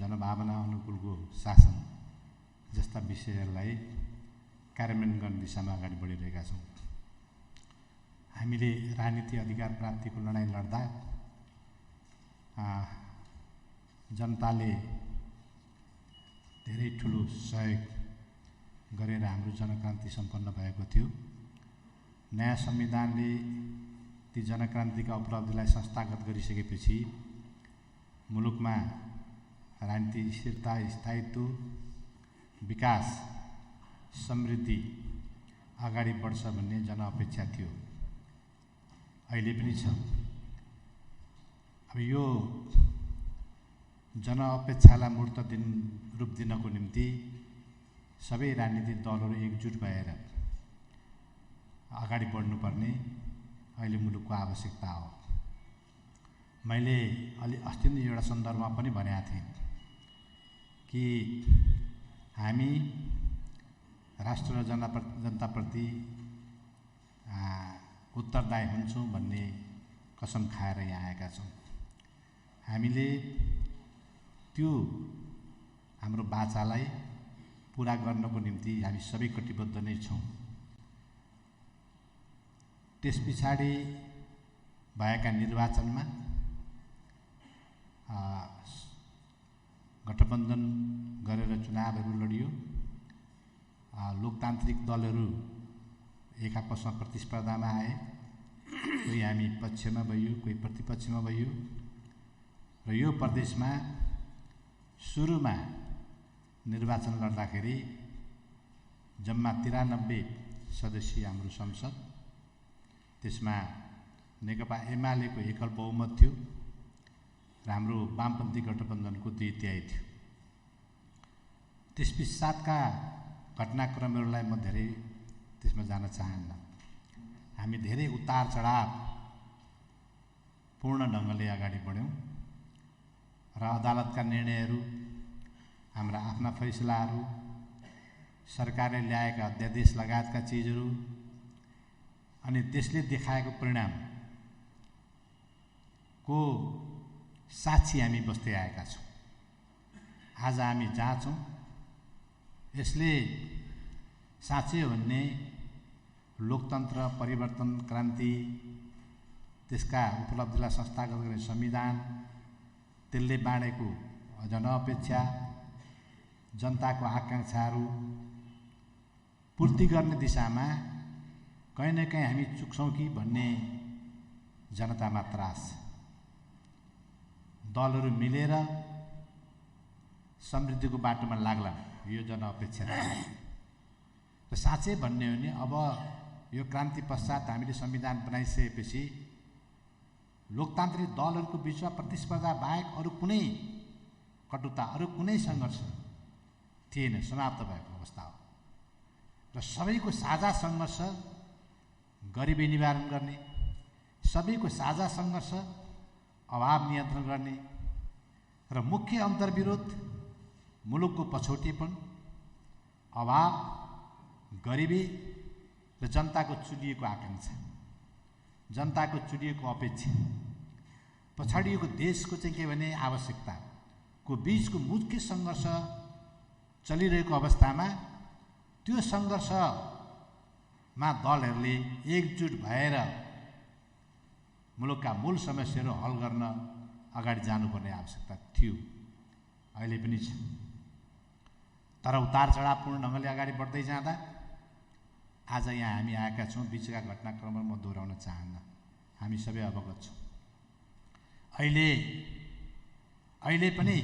जनभावना अनुकूलको शासन जस्ता विषयहरूलाई कार्यान्वयन गर्ने दिशामा अगाडि बढिरहेका छौँ। हामीले राजनीति अधिकार प्राप्तिको लडाईँ लड्दा जनताले धेरै ठुलो सहयोग गरेर हाम्रो जनक्रान्ति सम्पन्न भएको थियो। नयाँ संविधानले ती जनक्रान्तिका उपलब्धिलाई संस्थागत गरिसकेपछि मुलुकमा राजनीतिक स्थिरता, स्थायित्व, विकास, समृद्धि अगाडि बढ्छ भन्ने जनअपेक्षा थियो। अहिले पनि छ। अब यो जनअपेक्षालाई मूर्त रूप दिनको निम्ति सबै राजनीतिक दलहरू एकजुट भएर अगाडि बढ्नुपर्ने अहिले मुलुकको आवश्यकता हो। मैले अस्ति नै एउटा सन्दर्भमा पनि भनेको थिएँ कि हामी राष्ट्र र जनताप्रति उत्तरदायी हुन्छौँ भन्ने कसम खाएर यहाँ आएका छौँ। हामीले त्यो हाम्रो बाचालाई पुरा गर्नको निम्ति हामी सबै कटिबद्ध नै छौँ। त्यस पछाडि भएका निर्वाचनमा गठबन्धन गरेर चुनावहरू लडियो। लोकतान्त्रिक दलहरू एक आपसमा प्रतिस्पर्धामा आए। कोही हामी पक्षमा भइयो, कोही प्रतिपक्षमा भइयो र यो प्रदेशमा सुरुमा निर्वाचन लड्दाखेरि जम्मा 93 सदस्यीय हाम्रो संसद, त्यसमा नेकपा एमालेको एकल बहुमत थियो र हाम्रो वामपन्थी गठबन्धनको 2/3 थियो। त्यस पश्चातका घटनाक्रमहरूलाई म धेरै त्यसमा जान चाहन्न। हामी धेरै उतार चढाव पूर्ण ढङ्गले अगाडि बढ्यौँ र अदालतका निर्णयहरू, हाम्रा आफ्ना फैसलाहरू, सरकारले ल्याएका अध्यादेश लगायतका चिजहरू अनि त्यसले देखाएको परिणामको साक्षी हामी बस्दै आएका छौँ। आज हामी जहाँ छौँ यसले साँच्चै हो भने लोकतन्त्र, परिवर्तन, क्रान्ति, त्यसका उपलब्धिलाई संस्थागत गर्ने संविधान, त्यसले बाँडेको जनअपेक्षा, जनताको आकाङ्क्षाहरू पूर्ति गर्ने दिशामा कहीँ न कहीँ हामी चुक्छौँ कि भन्ने जनतामा त्रास। दलहरू मिलेर समृद्धिको बाटोमा लाग्ला, यो जनअपेक्षा छ। र साँच्चै भन्ने हो भने अब यो क्रान्ति पश्चात हामीले संविधान बनाइसकेपछि लोकतान्त्रिक दलहरूको बिचमा प्रतिस्पर्धा बाहेक अरू कुनै कटुता, अरू कुनै सङ्घर्ष थिएन, समाप्त भएको अवस्था हो। र सबैको साझा सङ्घर्ष गरिबी निवारण गर्ने, सबैको साझा सङ्घर्ष अभाव नियन्त्रण गर्ने र मुख्य अन्तर्विरोध मुलुकको पछौटेपन, अभाव, गरिबी र जनताको चुलिएको आकाङ्क्षा, जनताको चुलिएको अपेक्षा, पछाडिएको देशको चाहिँ के भने आवश्यकताको बीचको मुख्य सङ्घर्ष चलिरहेको अवस्थामा त्यो सङ्घर्षमा दलहरूले एकजुट भएर मुलुकका मूल समस्याहरू हल गर्न अगाडि जानुपर्ने आवश्यकता थियो। अहिले पनि छ। तर उतार चढावपूर्ण ढङ्गले अगाडि बढ्दै जाँदा आज यहाँ हामी आएका छौँ। बिचका घटनाक्रमहरू म दोहोऱ्याउन चाहन्न, हामी सबै अवगत छौँ। अहिले पनि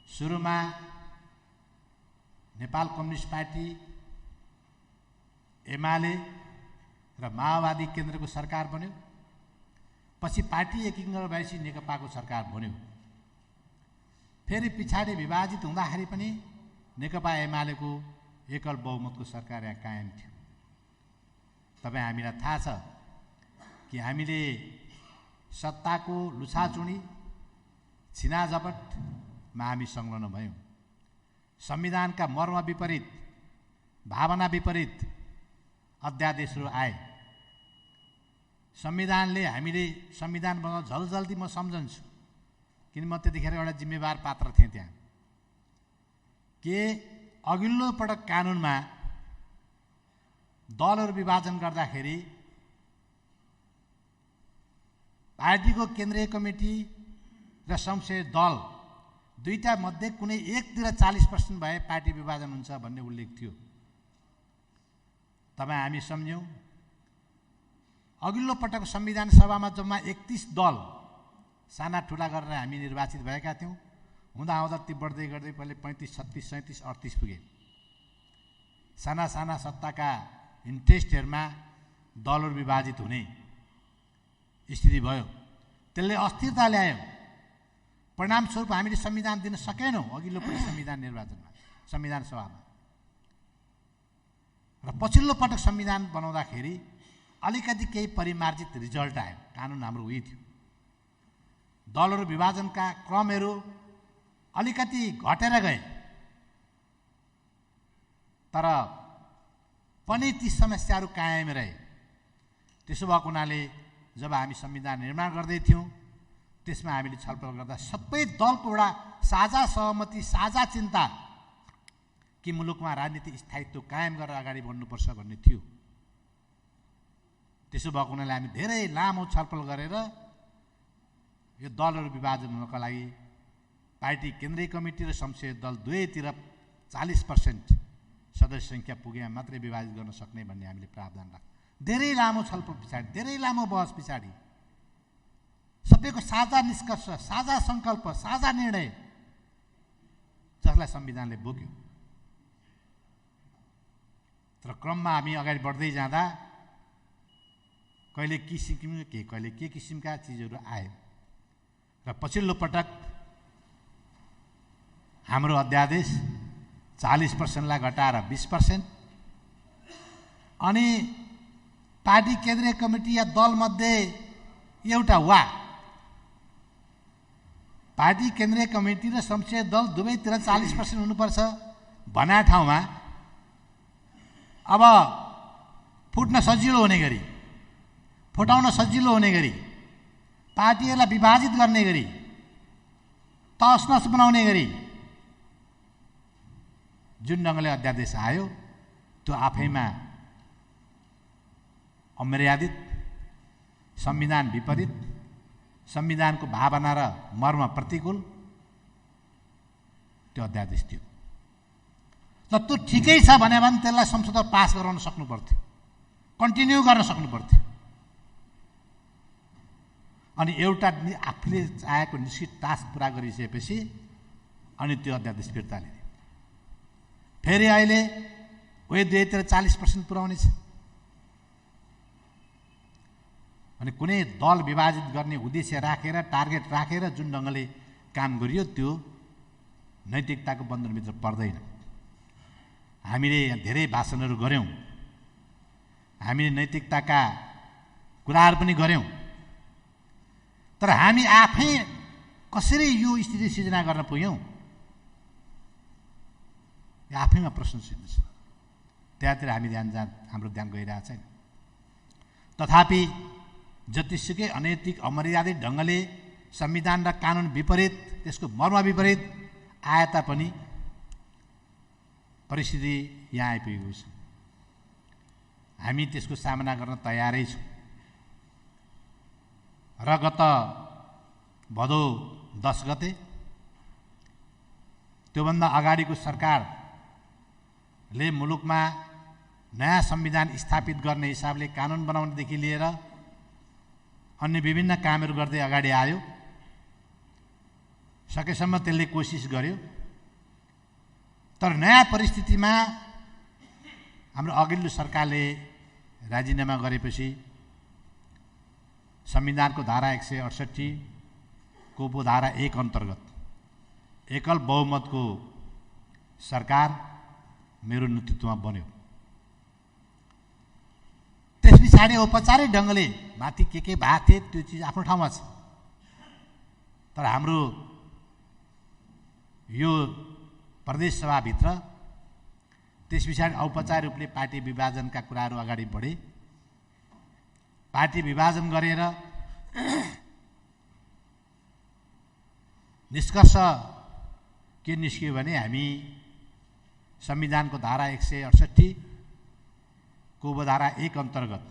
सुरुमा नेपाल कम्युनिस्ट पार्टी, एमाले र माओवादी केन्द्रको सरकार बन्यो। पछि पार्टी एकीकरण भएपछि नेकपाको सरकार बन्यो। फेरि पछाडि विभाजित हुँदाखेरि पनि नेकपा एमालेको एकल बहुमतको सरकार यहाँ कायम थियो। तपाईँ हामीलाई थाहा छ कि हामीले सत्ताको लुछाचुँडी, छिनाझपटमा हामी संलग्न भयौँ। संविधानका मर्म विपरीत, भावना विपरीत अध्यादेशहरू आए। संविधानले हामीले संविधान बनाउन जल्दी म सम्झन्छु, किन म त्यतिखेर एउटा जिम्मेवार पात्र थिएँ त्यहाँ। के अघिल्लो पटक कानुनमा दलहरू विभाजन गर्दाखेरि पार्टीको केन्द्रीय कमिटी र संसदीय दल दुईटा मध्ये कुनै एकतिर 40% भए पार्टी विभाजन हुन्छ भन्ने उल्लेख थियो। तब हामी सम्झ्यौँ अघिल्लो पटक संविधान सभामा जम्मा 31 दल साना ठुला गरेर हामी निर्वाचित भएका थियौँ। हुँदा आउँदा ती बढ्दै गर्दै पहिले 35, 36, 37, 38 पुगे। साना साना सत्ताका इन्ट्रेस्टहरूमा दलहरू विभाजित हुने स्थिति भयो। त्यसले अस्थिरता ल्यायो। परिणामस्वरूप हामीले संविधान दिन सकेनौँ अघिल्लो पटक संविधान निर्वाचनमा, संविधान सभामा। र पछिल्लो पटक संविधान बनाउँदाखेरि अलिकति केही परिमार्जित रिजल्ट आयो। कानुन हाम्रो उही थियो। दलहरू विभाजनका क्रमहरू अलिकति घटेर गए, तर पनि ती समस्याहरू कायम रहे। त्यसो भएको हुनाले जब हामी संविधान निर्माण गर्दै थियौँ त्यसमा हामीले छलफल गर्दा सबै दलको एउटा साझा सहमति, साझा चिन्ता कि मुलुकमा राजनीतिक स्थायित्व कायम गरेर अगाडि बढ्नुपर्छ भन्ने थियो। त्यसो भएको हुनाले हामी धेरै लामो छलफल गरेर यो दलहरू विभाजन हुनका लागि पार्टी केन्द्रीय कमिटी र संसदीय दल दुवैतिर 40% सदस्य सङ्ख्या पुगेमा मात्रै विभाजित गर्न सक्ने भन्ने हामीले प्रावधान राख्यौँ। धेरै लामो छलफल पछाडि, धेरै लामो बहस पछाडि सबैको साझा निष्कर्ष, साझा सङ्कल्प, साझा निर्णय जसलाई संविधानले बोक्यो। तर क्रममा हामी अगाडि बढ्दै जाँदा कहिले के किसिमका चिजहरू आयो र पछिल्लो पटक हाम्रो अध्यादेश 40%लाई घटाएर 20% अनि पार्टी केन्द्रीय कमिटी या दलमध्ये एउटा वा पार्टी केन्द्रीय कमिटी र संसदीय दल दुवैतिर 40% हुनुपर्छ भन्ने ठाउँमा अब फुट्न सजिलो हुने गरी, फुटाउन सजिलो हुने गरी, पार्टीहरूलाई विभाजित गर्ने गरी, तसनस बनाउने गरी जुन ढङ्गले अध्यादेश आयो त्यो आफैमा अमर्यादित, संविधान विपरीत, संविधानको भावना र मर्म प्रतिकूल त्यो अध्यादेश थियो। ल त्यो ठिकै छ भने त्यसलाई संसदमा पास गराउन सक्नु पर्थ्यो, कन्टिन्यू गर्न सक्नु पर्थ्यो। अनि एउटा आफूले चाहेको निश्चित टास्क पुरा गरिसकेपछि अनि त्यो अध्यादेश फिर्ता लिने। फेरि अहिले उही दुवैतिर 40% पुर्याउने छ। अनि कुनै दल विभाजित गर्ने उद्देश्य राखेर, टार्गेट राखेर जुन ढङ्गले काम गरियो त्यो नैतिकताको बन्धनभित्र पर्दैन। हामीले धेरै भाषणहरू गऱ्यौँ, हामीले नैतिकताका कुराहरू पनि गऱ्यौँ, तर हामी आफै कसरी यो स्थिति सिर्जना गर्न पुग्यौँ यो आफैमा प्रश्न चिन्ह छ। त्यहाँतिर हाम्रो ध्यान गइरहेको छैन। तथापि जतिसुकै अनैतिक, अमर्यादित ढङ्गले संविधान र कानुन विपरीत, त्यसको मर्म विपरीत आए तापनि परिस्थिति यहाँ आइपुगेको छ। हामी त्यसको सामना गर्न तयारै छौँ। र गत भदौ 10 गते त्योभन्दा अगाडिको सरकारले मुलुकमा नयाँ संविधान स्थापित गर्ने हिसाबले कानुन बनाउनेदेखि लिएर अन्य विभिन्न कामहरू गर्दै अगाडि आयो। सकेसम्म त्यसले कोसिस गर्यो। तर नयाँ परिस्थितिमा हाम्रो अघिल्लो सरकारले राजीनामा गरेपछि संविधानको धारा 168 को उपधारा 1 अन्तर्गत एकल बहुमतको सरकार मेरो नेतृत्वमा बन्यो। त्यस पछाडि औपचारिक ढङ्गले माथि के भएको थिए त्यो चिज आफ्नो ठाउँमा छ। तर हाम्रो यो प्रदेश सभाभित्र त्यस पछाडि औपचारिक रूपले पार्टी विभाजनका कुराहरू अगाडि बढे। पार्टी विभाजन गरेर निष्कर्ष के निस्कियो भने हामी संविधानको धारा 168 को उपधारा 1 अन्तर्गत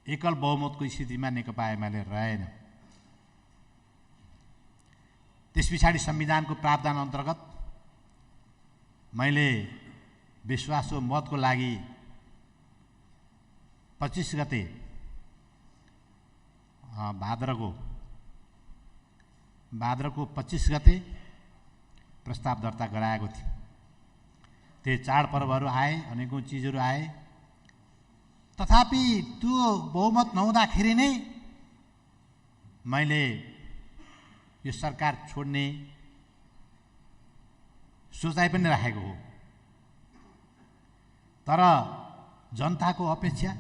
एकल बहुमतको स्थितिमा नेकपा एमाले रहेन। त्यस पछाडि संविधानको प्रावधान अन्तर्गत मैले विश्वास वा मतको लागि 25 गते भाद्रको 25 गते प्रस्ताव दर्ता गराएको थियो। त्यो चाडपर्वहरू आए, अनेकौँ चिजहरू आए, तथापि त्यो बहुमत नहुँदाखेरि नै मैले यो सरकार छोड्ने सोचाइ पनि राखेको हो। तर जनताको अपेक्षा,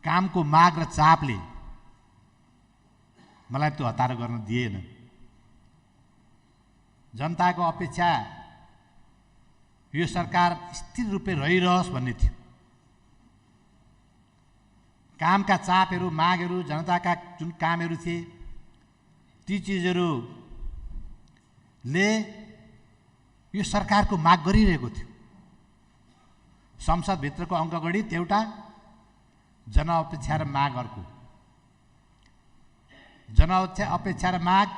कामको माग र चापले मलाई त्यो हतार गर्न दिएन। जनताको अपेक्षा यो सरकार स्थिर रूपले रहिरहोस् भन्ने थियो। कामका चापहरू, मागहरू, जनताका जुन कामहरू थिए ती चिजहरूले यो सरकारको माग गरिरहेको थियो। संसदभित्रको अङ्कगणित एउटा, जनअपेक्षा र माग अर्को। जनअपेक्षा र माग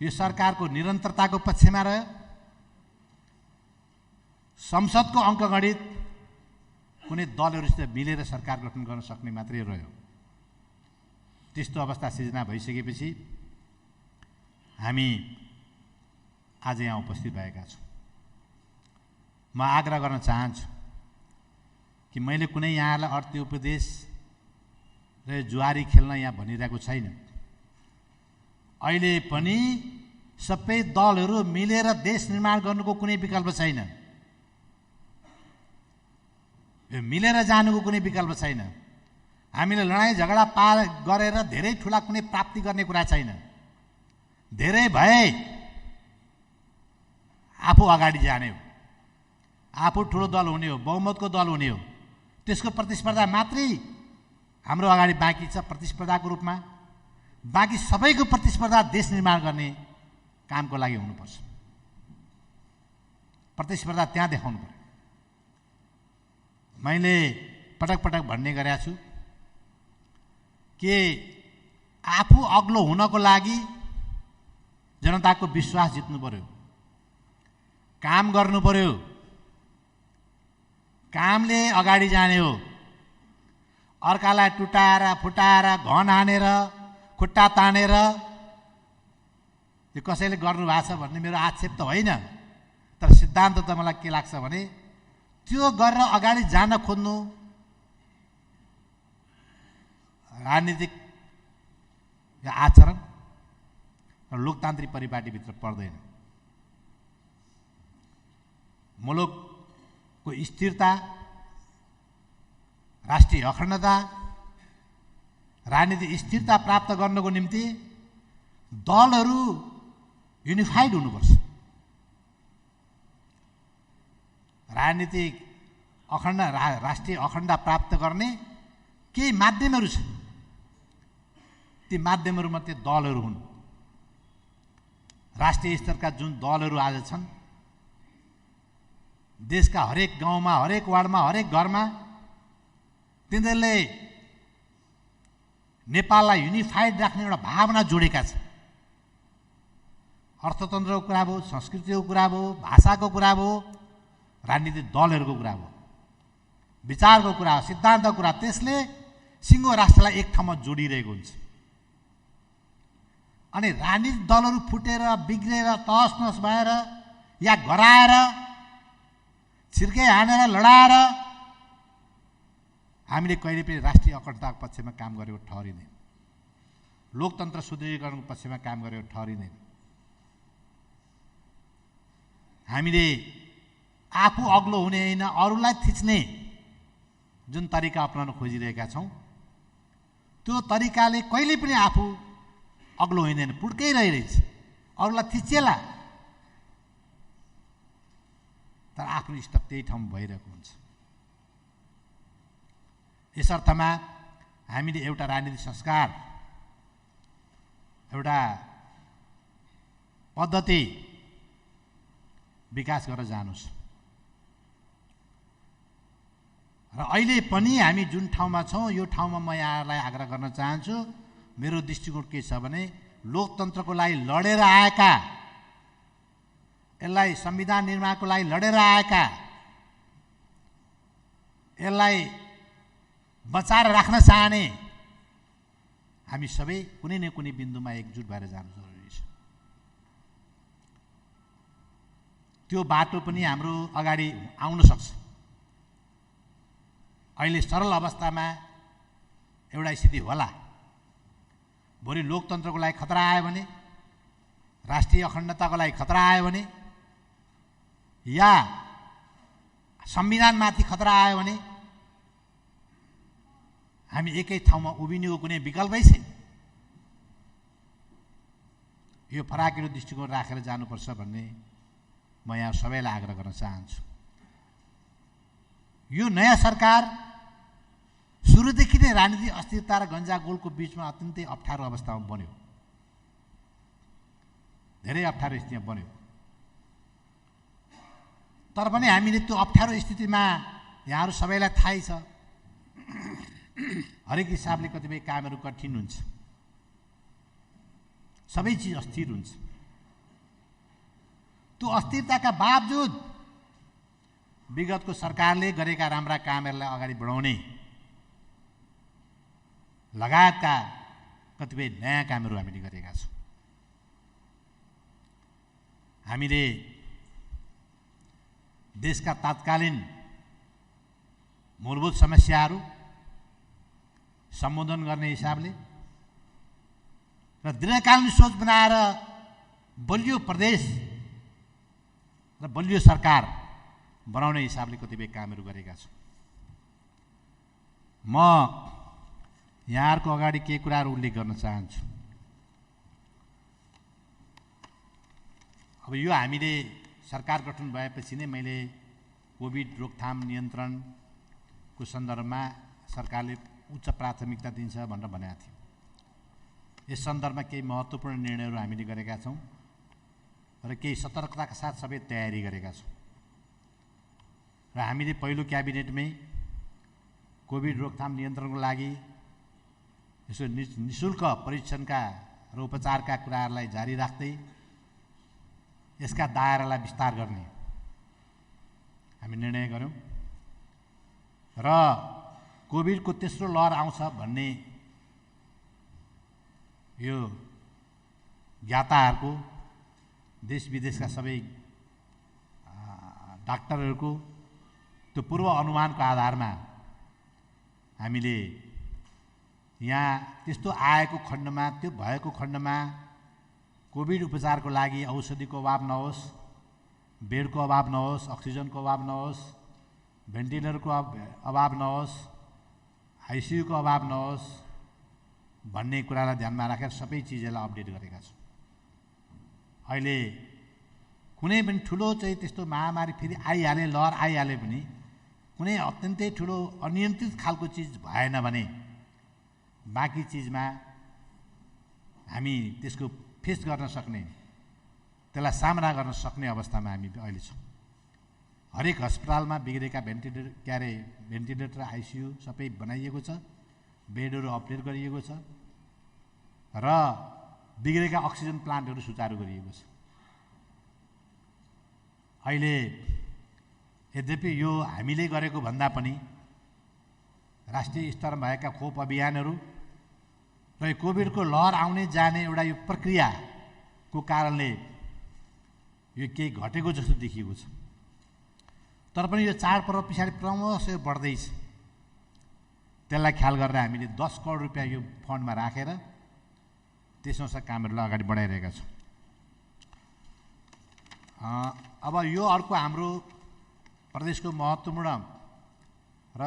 यो सरकारको निरन्तरताको पक्षमा रह्यो। संसदको अङ्कगणित कुनै दलहरूसित मिलेर सरकार गठन गर्न सक्ने मात्रै रह्यो। त्यस्तो अवस्था सिर्जना भइसकेपछि हामी आज यहाँ उपस्थित भएका छौँ। म आग्रह गर्न चाहन्छु कि मैले कुनै यहाँलाई अर्थ उपदेश र जुवारी खेल्न यहाँ भनिरहेको छैन। अहिले पनि सबै दलहरू मिलेर देश निर्माण गर्नुको कुनै विकल्प छैन। यो मिलेर जानुको कुनै विकल्प छैन। हामीले लडाइँ झगडा गरेर धेरै ठुला कुनै प्राप्ति गर्ने कुरा छैन। धेरै भए आफू अगाडि जाने हो, आफू ठुलो दल हुने हो, बहुमतको दल हुने हो। त्यसको प्रतिस्पर्धा मात्रै हाम्रो अगाडि बाँकी छ प्रतिस्पर्धाको रूपमा। बाँकी सबैको प्रतिस्पर्धा देश निर्माण गर्ने कामको लागि हुनुपर्छ। प्रतिस्पर्धा त्यहाँ देखाउनु पर्यो। मैले पटक पटक भन्ने गरेको छु कि आफू अग्लो हुनको लागि जनताको विश्वास जित्नु पर्यो, काम गर्नु पर्यो, कामले अगाडि जाने हो। अर्कालाई टुटाएर फुटाएर घन हानेर खुट्टा तानेर यो कसैले गर्नुभएको छ भन्ने मेरो आक्षेप त होइन। तर सिद्धान्त त मलाई के लाग्छ भने त्यो गरेर अगाडि जान खोज्नु राजनीतिक आचरण र लोकतान्त्रिक परिपाटीभित्र पर्दैन। मुलुकको स्थिरता, राष्ट्रिय अखण्डता, राजनीतिक स्थिरता प्राप्त गर्नको निम्ति दलहरू युनिफाइड हुनुपर्छ। राजनीतिक राष्ट्रिय अखण्डता प्राप्त गर्ने केही माध्यमहरू छन्। ती माध्यमहरूमध्ये दलहरू हुन्। राष्ट्रिय स्तरका जुन दलहरू आज छन्, देशका हरेक गाउँमा, हरेक वार्डमा, हरेक घरमा तिनीहरूले नेपाललाई युनिफाइड राख्ने एउटा भावना जोडेका छन्। अर्थतन्त्रको कुरा भयो, संस्कृतिको कुरा भयो, भाषाको कुरा भयो, राजनीतिक दलहरूको कुरा भयो, विचारको कुरा, सिद्धान्तको कुरा। त्यसले सिङ्गो राष्ट्रलाई एक ठाउँमा जोडिरहेको हुन्छ। अनि राजनीतिक दलहरू फुटेर, बिग्रेर, तहस नहस भएर या गराएर, छिर्के हानेर, लडाएर हामीले कहिले पनि राष्ट्रिय अखण्डताको पक्षमा काम गरेको ठहरिँदैन। लोकतन्त्र सुदृढीकरणको पक्षमा काम गरेको ठहरिँदैन। हामीले आफू अग्लो हुने होइन, अरूलाई थिच्ने जुन तरिका अपनाउन खोजिरहेका छौँ, त्यो तरिकाले कहिले पनि आफू अग्लो हुँदैन, पुड्कै रहिरहेछ। अरूलाई थिचेला, तर आफ्नो स्तर त्यही ठाउँमा भइरहेको हुन्छ। यस अर्थमा हामीले एउटा राजनीतिक संस्कार, एउटा पद्धति विकास गरेर जानुहोस्। र अहिले पनि हामी जुन ठाउँमा छौँ यो ठाउँमा म यहाँहरूलाई आग्रह गर्न चाहन्छु, मेरो दृष्टिकोण के छ भने लोकतन्त्रको लागि लडेर आएका, यसलाई संविधान निर्माणको लागि लडेर आएका, यसलाई बचाएर राख्न चाहने हामी सबै कुनै न कुनै बिन्दुमा एकजुट भएर जानु जरुरी छ। त्यो बाटो पनि हाम्रो अगाडि आउन सक्छ। अहिले सरल अवस्थामा एउटा स्थिति होला, भोलि लोकतन्त्रको लागि खतरा आयो भने, राष्ट्रिय अखण्डताको लागि खतरा आयो भने, या संविधानमाथि खतरा आयो भने हामी एकै ठाउँमा उभिनुको कुनै विकल्पै छैन। यो फराकिलो दृष्टिकोण राखेर जानुपर्छ भन्ने म यहाँ सबैलाई आग्रह गर्न चाहन्छु। यो नयाँ सरकार सुरुदेखि नै राजनीतिक अस्थिरता र गन्जागोलको बीचमा अत्यन्तै अप्ठ्यारो अवस्थामा बन्यो, धेरै अप्ठ्यारो स्थितिमा बन्यो। तर पनि हामीले त्यो अप्ठ्यारो स्थितिमा यहाँहरू सबैलाई थाहै छ, हरेक हिसाबले कतिपय कामहरू कठिन हुन्छ, सबै चिज अस्थिर हुन्छ। त्यो अस्थिरताका बावजुद विगतको सरकारले गरेका राम्रा कामहरूलाई अगाडि बढाउने लगायतका कतिपय नयाँ कामहरू हामीले गरेका छौँ। हामीले देशका तत्कालीन मूलभूत समस्याहरू सम्बोधन गर्ने हिसाबले र दीर्घकालीन सोच बनाएर बलियो प्रदेश र बलियो सरकार बनाउने हिसाबले कतिपय कामहरू गरेका छौँ। म यहाँहरूको अगाडि केही कुराहरू उल्लेख गर्न चाहन्छु। अब यो हामीले सरकार गठन भएपछि नै मैले कोभिड रोकथाम नियन्त्रणको सन्दर्भमा सरकारले उच्च प्राथमिकता दिन्छ भनेर भनेको थियो। यस सन्दर्भमा केही महत्त्वपूर्ण निर्णयहरू हामीले गरेका छौँ र केही सतर्कताका साथ सबै तयारी गरेका छौँ। र हामीले पहिलो क्याबिनेटमै कोभिड रोकथाम नियन्त्रणको लागि यसो निःशुल्क परीक्षणका र उपचारका कुराहरूलाई जारी राख्दै यसका दायरालाई विस्तार गर्ने हामी निर्णय गऱ्यौँ। र कोभिडको तेस्रो लहर आउँछ भन्ने यो ज्ञाताहरूको, देश विदेशका सबै डाक्टरहरूको त्यो पूर्व अनुमानको आधारमा हामीले यहाँ त्यस्तो आएको खण्डमा, त्यो भएको खण्डमा कोभिड उपचारको लागि औषधिको अभाव नहोस्, बेडको अभाव नहोस्, अक्सिजनको अभाव नहोस्, भेन्टिलेटरको अभाव नहोस्, आइसियुको अभाव नहोस् भन्ने कुरालाई ध्यानमा राखेर सबै चिजहरूलाई अपडेट गरेका छौँ। अहिले कुनै पनि ठुलो चाहिँ त्यस्तो महामारी फेरि आइहाले, लहर आइहाले पनि कुनै अत्यन्तै ठुलो अनियन्त्रित खालको चिज भएन भने बाँकी चिजमा हामी त्यसको फेस गर्न सक्ने, त्यसलाई सामना गर्न सक्ने अवस्थामा हामी अहिले छौँ। हरेक अस्पतालमा बिग्रेका भेन्टिलेटर, आइसियु सबै बनाइएको छ, बेडहरू अपडेट गरिएको छ र बिग्रेका अक्सिजन प्लान्टहरू सुचारू गरिएको छ। अहिले यद्यपि यो हामीले गरेको भन्दा पनि राष्ट्रिय स्तरमा भएका खोप अभियानहरू र यो कोभिडको लहर आउने जाने एउटा यो प्रक्रियाको कारणले यो केही घटेको जस्तो देखिएको छ। तर पनि यो चाडपर्व पछाडि क्रमशः बढ्दैछ। त्यसलाई ख्याल गरेर हामीले 10 करोड रुपियाँ यो फन्डमा राखेर त्यसमा कामहरूलाई अगाडि बढाइरहेका छौँ। अब यो अर्को हाम्रो प्रदेशको महत्त्वपूर्ण र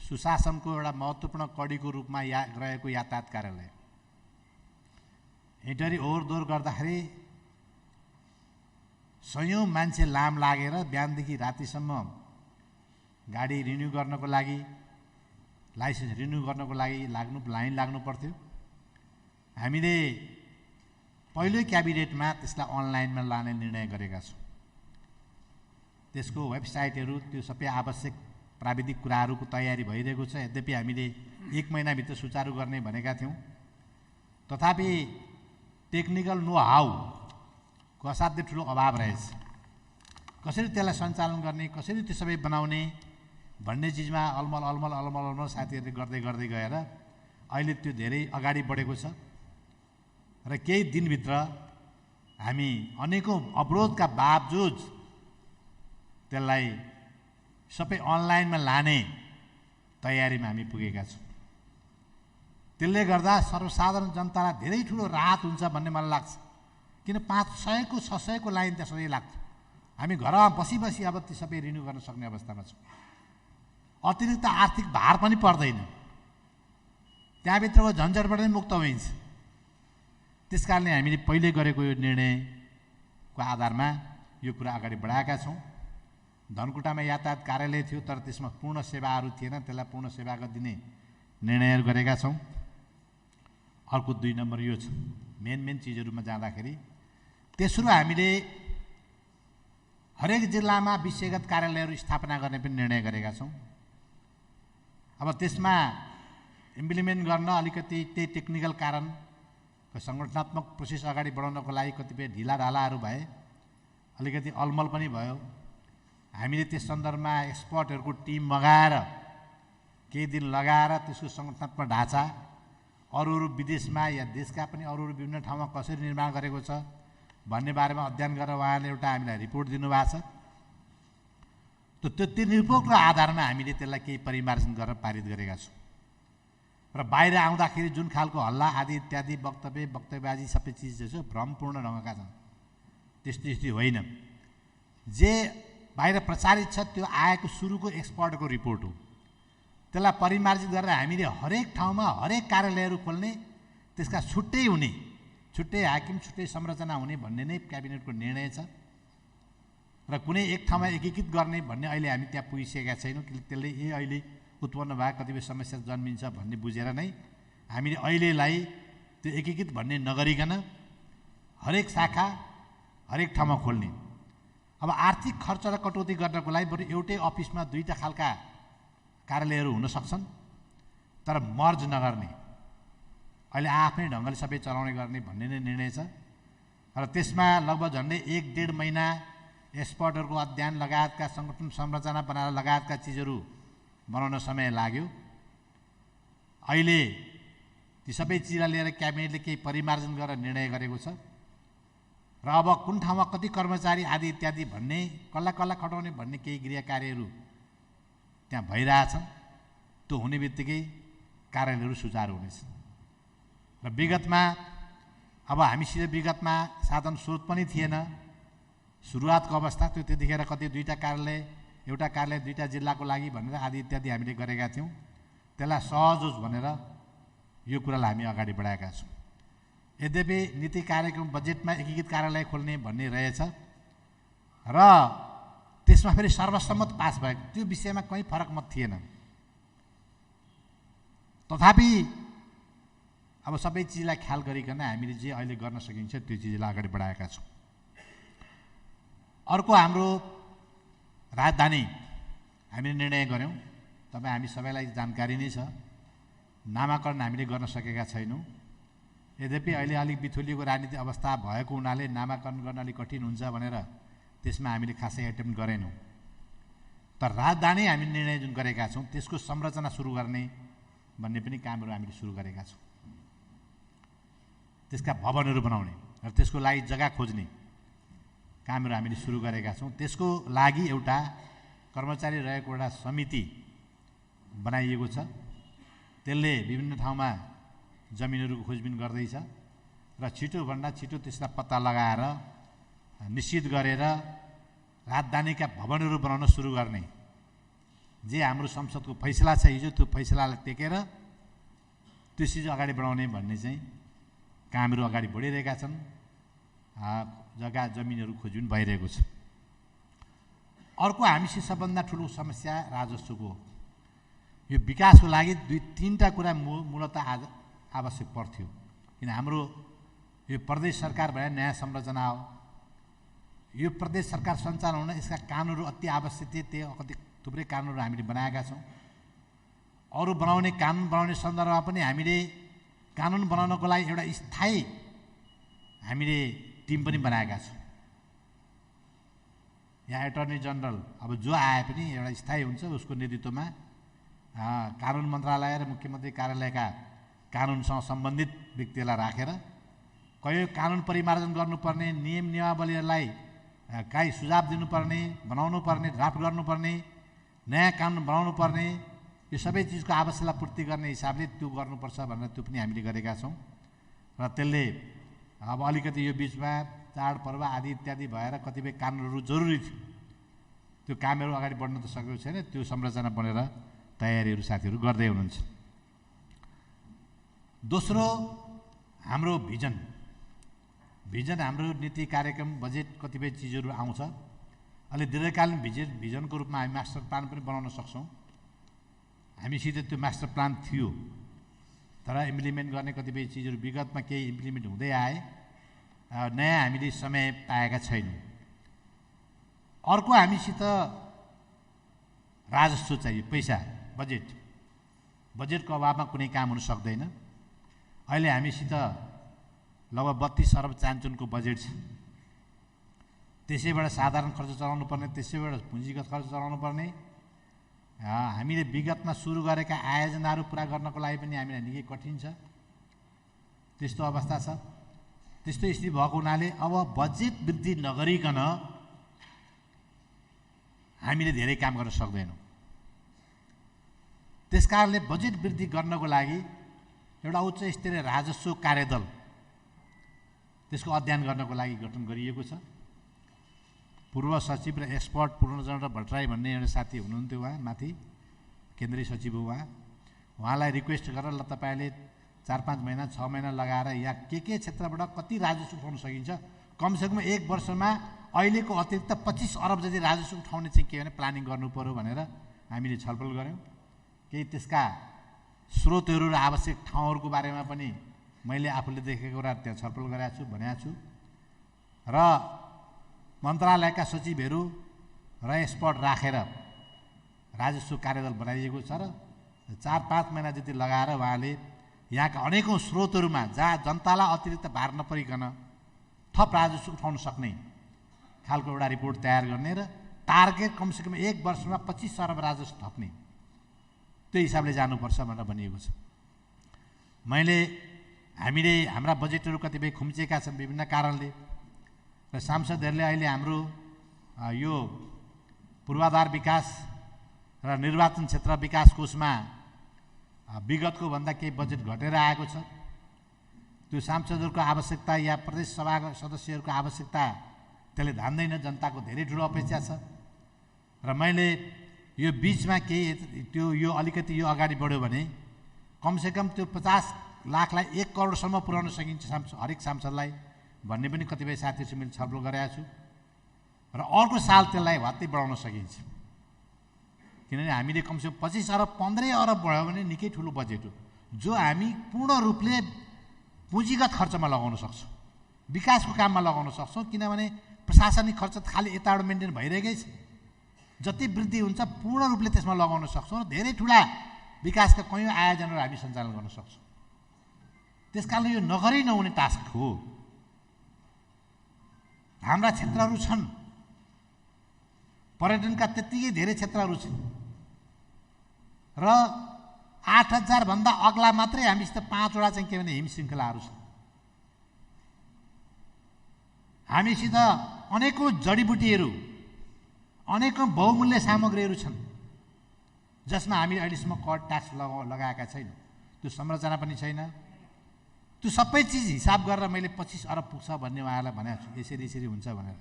सुशासनको एउटा महत्त्वपूर्ण कडीको रूपमा रहेको यातायात कार्यालय हिँडरी ओहोरदोहोर गर्दाखेरि सयौँ मान्छे लाम लागेर बिहानदेखि रातिसम्म गाडी रिन्यू गर्नको लागि, लाइसेन्स रिन्यू गर्नको लागि लाइन लाग्नु पर्थ्यो। हामीले पहिलो क्याबिनेटमा त्यसलाई अनलाइनमा लाने निर्णय गरेका छौँ। त्यसको वेबसाइटहरू त्यो सबै आवश्यक प्राविधिक कुराहरूको तयारी भइरहेको छ। यद्यपि हामीले 1 महिनाभित्र सुचारू गर्ने भनेका थियौँ, तथापि टेक्निकल नो हाउको असाध्यै ठुलो अभाव रहेछ। कसरी त्यसलाई सञ्चालन गर्ने, कसरी त्यो सबै बनाउने भन्ने चिजमा अलमल साथीहरूले गर्दै गएर अहिले त्यो धेरै अगाडि बढेको छ र केही दिनभित्र हामी अनेकौँ अवरोधका बावजुद त्यसलाई सबै अनलाइनमा लाने तयारीमा हामी पुगेका छौँ। त्यसले गर्दा सर्वसाधारण जनतालाई धेरै ठुलो राहत हुन्छ भन्ने मलाई लाग्छ। किन 500 को 600 को लाइन त सधैँ लाग्छ। हामी घरमा बसी अब ती सबै रिन्यू गर्न सक्ने अवस्थामा छौँ। अतिरिक्त आर्थिक भार पनि पर्दैन, त्यहाँभित्रको झन्झटबाट नै मुक्त हुन्छ। त्यस कारणले हामीले पहिले गरेको यो निर्णयको आधारमा यो कुरा अगाडि बढाएका छौँ। धनकुटामा यातायात कार्यालय थियो, तर त्यसमा पूर्ण सेवाहरू थिएन, त्यसलाई पूर्ण सेवा दिने निर्णयहरू गरेका छौँ। अर्को 2 नम्बर यो छ, मेन चिजहरूमा जाँदाखेरि तेस्रो हामीले हरेक जिल्लामा विषयगत कार्यालयहरू स्थापना गर्ने पनि निर्णय गरेका छौँ। अब त्यसमा इम्प्लिमेन्ट गर्न अलिकति त्यही टेक्निकल कारण सङ्गठनात्मक प्रोसेस अगाडि बढाउनको लागि कतिपय ढिलाढालाहरू भए, अलिकति अलमल पनि भयो। हामीले त्यस सन्दर्भमा एक्सपर्टहरूको टिम मगाएर केही दिन लगाएर त्यसको सङ्गठनात्मक ढाँचा अरू विदेशमा या देशका पनि अरू विभिन्न ठाउँमा कसरी निर्माण गरेको छ भन्ने बारेमा अध्ययन गरेर उहाँले एउटा हामीलाई रिपोर्ट दिनुभएको छ। त्यो रिपोर्टको आधारमा हामीले त्यसलाई केही परिमार्जन गरेर पारित गरेका छौँ। र बाहिर आउँदाखेरि जुन खालको हल्ला आदि इत्यादि वक्तव्यबाजी सबै चिज जो छ भ्रमपूर्ण ढङ्गका छन्, त्यस्तो होइन। जे बाहिर प्रचारित छ त्यो आएको सुरुको एक्सपर्टको रिपोर्ट हो। त्यसलाई परिमार्जित गरेर हामीले हरेक ठाउँमा हरेक कार्यालयहरू खोल्ने, त्यसका छुट्टै हाकिम, छुट्टै संरचना हुने भन्ने नै क्याबिनेटको निर्णय छ। र कुनै एक ठाउँमा एकीकृत गर्ने भन्ने अहिले हामी त्यहाँ पुगिसकेका छैनौँ। त्यसले अहिले उत्पन्न भएको कतिपय समस्या जन्मिन्छ भन्ने बुझेर नै हामीले अहिलेलाई त्यो एकीकृत भन्ने नगरिकन हरेक शाखा हरेक ठाउँमा खोल्ने। अब आर्थिक खर्च र कटौती गर्नको लागि बरु एउटै अफिसमा 2टा खालका कार्यालयहरू हुन सक्छन्, तर मर्ज नगर्ने, अहिले आफ्नै ढङ्गले सबै चलाउने गर्ने भन्ने नै निर्णय छ। र त्यसमा लगभग झन्डै 1-1.5 महिना एक्सपर्टहरूको अध्ययन लगायतका सङ्गठन संरचना बनाएर लगायतका चिजहरू बनाउन समय लाग्यो। अहिले ती सबै चिजलाई लिएर क्याबिनेटले केही परिमार्जन गरेर निर्णय गरेको छ। र अब कुन ठाउँमा कति कर्मचारी आदि इत्यादि भन्ने, कसलाई खटाउने भन्ने केही गृह कार्यहरू त्यहाँ भइरहेछन्। त्यो हुने बित्तिकै कार्यालयहरू सुचारू हुनेछ। र विगतमा अब हामीसित विगतमा साधन स्रोत पनि थिएन, सुरुवातको अवस्था त्यो त्यतिखेर कति 2टा कार्यालय, एउटा कार्यालय 2टा जिल्लाको लागि भनेर आदि इत्यादि हामीले गरेका थियौँ। त्यसलाई सहज होस् भनेर यो कुरालाई हामी अगाडि बढाएका छौँ। यद्यपि नीति कार्यक्रम बजेटमा एकीकृत कार्यालय खोल्ने भन्ने रहेछ र त्यसमा फेरि सर्वसम्मत पास भएको, त्यो विषयमा कहीँ फरक मत थिएन। तथापि अब सबै चिजलाई ख्याल गरिकन हामीले जे अहिले गर्न सकिन्छ त्यो चिजलाई अगाडि बढाएका छौँ। अर्को हाम्रो राजधानी हामीले निर्णय गऱ्यौँ, तपाईँ हामी सबैलाई जानकारी नै छ। नामाकरण हामीले गर्न सकेका छैनौँ। यद्यपि अहिले अलिक बिथुलिएको राजनीतिक अवस्था भएको हुनाले नामाकरण गर्न अलिक कठिन हुन्छ भनेर त्यसमा हामीले खासै एटेम्प्ट गरेनौँ। तर राजधानी हामी निर्णय जुन गरेका छौँ त्यसको संरचना सुरु गर्ने भन्ने पनि कामहरू हामीले सुरु गरेका छौँ। त्यसका भवनहरू बनाउने र त्यसको लागि जग्गा खोज्ने कामहरू हामीले सुरु गरेका छौँ। त्यसको लागि एउटा कर्मचारी रहेको एउटा समिति बनाइएको छ। त्यसले विभिन्न ठाउँमा जमिनहरूको खोजबिन गर्दैछ र छिटोभन्दा छिटो त्यसलाई पत्ता लगाएर निश्चित गरेर राजधानीका भवनहरू बनाउन सुरु गर्ने जे हाम्रो संसदको फैसला छ हिजो, त्यो फैसलालाई टेकेर त्यो चिज अगाडि बढाउने भन्ने चाहिँ कामहरू अगाडि बढिरहेका छन्। जग्गा जमिनहरू खोजबिन भइरहेको छ। अर्को हामीसित सबभन्दा ठुलो समस्या राजस्वको हो। यो विकासको लागि 2-3टा कुरा मूलतः आवश्यक पर्थ्यो। किन हाम्रो यो प्रदेश सरकार भने न्याय संरचना हो। यो प्रदेश सरकार सञ्चालन हुन यसका कानुनहरू अति आवश्यक थिए। त्यो कति थुप्रै कानुनहरू हामीले बनाएका छौँ। अरू कानुन बनाउने सन्दर्भमा पनि हामीले कानुन बनाउनको लागि एउटा स्थायी हामीले टिम पनि बनाएका छौँ। यहाँ एटर्नी जनरल अब जो आए पनि एउटा स्थायी हुन्छ, उसको नेतृत्वमा कानुन मन्त्रालय र मुख्यमन्त्री कार्यालयका कानुनसँग सम्बन्धित व्यक्तिलाई राखेर कहिले कानुन परिमार्जन गर्नुपर्ने, नियम नियमावलीहरूलाई काहीँ सुझाव दिनुपर्ने, बनाउनु पर्ने, ड्राफ्ट गर्नुपर्ने, नयाँ कानुन बनाउनु पर्ने, यो सबै चिजको आवश्यकता पूर्ति गर्ने हिसाबले त्यो गर्नुपर्छ भनेर त्यो पनि हामीले गरेका छौँ। र त्यसले अब अलिकति यो बिचमा चाडपर्व आदि इत्यादि भएर कतिपय कानुनहरू जरुरी थियो, त्यो कामहरू अगाडि बढ्न त सकेको छैन। त्यो संरचना बनेर तयारीहरू साथीहरू गर्दै हुनुहुन्छ। दोस्रो हाम्रो भिजन हाम्रो नीति कार्यक्रम बजेट कतिपय चिजहरू आउँछ। अहिले दीर्घकालीन भिजनको रूपमा हामी मास्टर प्लान पनि बनाउन सक्छौँ। हामीसित त्यो मास्टर प्लान थियो, तर इम्प्लिमेन्ट गर्ने कतिपय चिजहरू विगतमा केही इम्प्लिमेन्ट हुँदै आए, नयाँ हामीले समय पाएका छैनौँ। अर्को हामीसित राजस्व चाहियो, पैसा, बजेटको अभावमा कुनै काम हुन सक्दैन। अहिले हामीसित लगभग 32 अरब चान्चुनको बजेट छ। त्यसैबाट साधारण खर्च चलाउनु पर्ने, त्यसैबाट पुँजीगत खर्च चलाउनु पर्ने। हामीले विगतमा सुरु गरेका आयोजनाहरू पुरा गर्नको लागि पनि हामीलाई निकै कठिन छ। त्यस्तो अवस्था छ। त्यस्तो स्थिति भएको हुनाले अब बजेट वृद्धि नगरिकन हामीले धेरै काम गर्न सक्दैनौँ। त्यसकारणले बजेट वृद्धि गर्नको लागि एउटा उच्च स्तरीय राजस्व कार्यदल, त्यसको अध्ययन गर्नको लागि गठन गरिएको छ। पूर्व सचिव र एक्सपर्ट पूर्णचन्द्र भट्टराई भन्ने एउटा साथी हुनुहुन्थ्यो, उहाँ माथि केन्द्रीय सचिव हो। उहाँलाई रिक्वेस्ट गरेर ल तपाईँले 4-5 महिना 6 महिना लगाएर यहाँ के क्षेत्रबाट कति राजस्व उठाउन सकिन्छ, कमसेकम 1 वर्षमा अहिलेको अतिरिक्त 25 अरब जति राजस्व उठाउने चाहिँ के भने प्लानिङ गर्नु पर्यो भनेर हामीले छलफल गऱ्यौँ। केही त्यसका स्रोतहरू र आवश्यक ठाउँहरूको बारेमा पनि मैले आफूले देखेको कुरा त्यहाँ छलफल गरेको छु, भनेको छु। र मन्त्रालयका सचिवहरू र एक्सपर्ट राखेर राजस्व कार्यदल बनाइएको छ र 4-5 महिना जति लगाएर उहाँले यहाँका अनेकौँ स्रोतहरूमा जहाँ जनतालाई अतिरिक्त भार नपरिकन थप राजस्व उठाउन सक्ने खालको एउटा रिपोर्ट तयार गर्ने र टार्गेट कमसेकम 1 वर्षमा 25 अरब राजस्व थप्ने, त्यो हिसाबले जानुपर्छ भनेर भनिएको छ। हामीले हाम्रा बजेटहरू कतिपय खुम्चिएका छन् विभिन्न कारणले, र सांसदहरूले अहिले हाम्रो यो पूर्वाधार विकास र निर्वाचन क्षेत्र विकास कोषमा विगतको भन्दा केही बजेट घटेर आएको छ। त्यो सांसदहरूको आवश्यकता या प्रदेश सभाका सदस्यहरूको आवश्यकता त्यसले धान्दैन। जनताको धेरै ठुलो अपेक्षा छ र मैले यो बिचमा केही यो अलिकति यो अगाडि बढ्यो भने कमसेकम त्यो 50 लाखलाई 1 करोडसम्म पुर्याउन सकिन्छ हरेक सांसदलाई भन्ने पनि कतिपय साथीहरूसँग मैले छलफल गरेको छु। र अर्को साल त्यसलाई भत्तै बढाउन सकिन्छ, किनभने हामीले कमसेकम 25 अरब 15 अरब बढ्यो भने निकै ठुलो बजेट हो, जो हामी पूर्ण रूपले पुँजीगत खर्चमा लगाउन सक्छौँ, विकासको काममा लगाउन सक्छौँ। किनभने प्रशासनिक खर्च त खालि यताबाट मेन्टेन भइरहेकै छ, जति वृद्धि हुन्छ पूर्ण रूपले त्यसमा लगाउन सक्छौँ र धेरै ठुला विकासका कैयौँ आयोजनाहरू हामी सञ्चालन गर्न सक्छौँ। त्यसकारणले यो नगरै नहुने टास्क हो। हाम्रा क्षेत्रहरू छन्, पर्यटनका त्यत्तिकै धेरै क्षेत्रहरू छन् र 8000 भन्दा अग्ला मात्रै हामीसित 5 वटा चाहिँ के भने हिम श्रृङ्खलाहरू छन्। हामीसित अनेकौँ जडीबुटीहरू, अनेकौँ बहुमूल्य सामग्रीहरू छन् जसमा हामी अहिलेसम्म कर ट्याक्स लगाएका छैनौँ। त्यो संरचना पनि छैन। त्यो सबै चिज हिसाब गरेर मैले 25 अरब पुग्छ भन्ने उहाँहरूलाई भनेको छु, यसरी हुन्छ भनेर।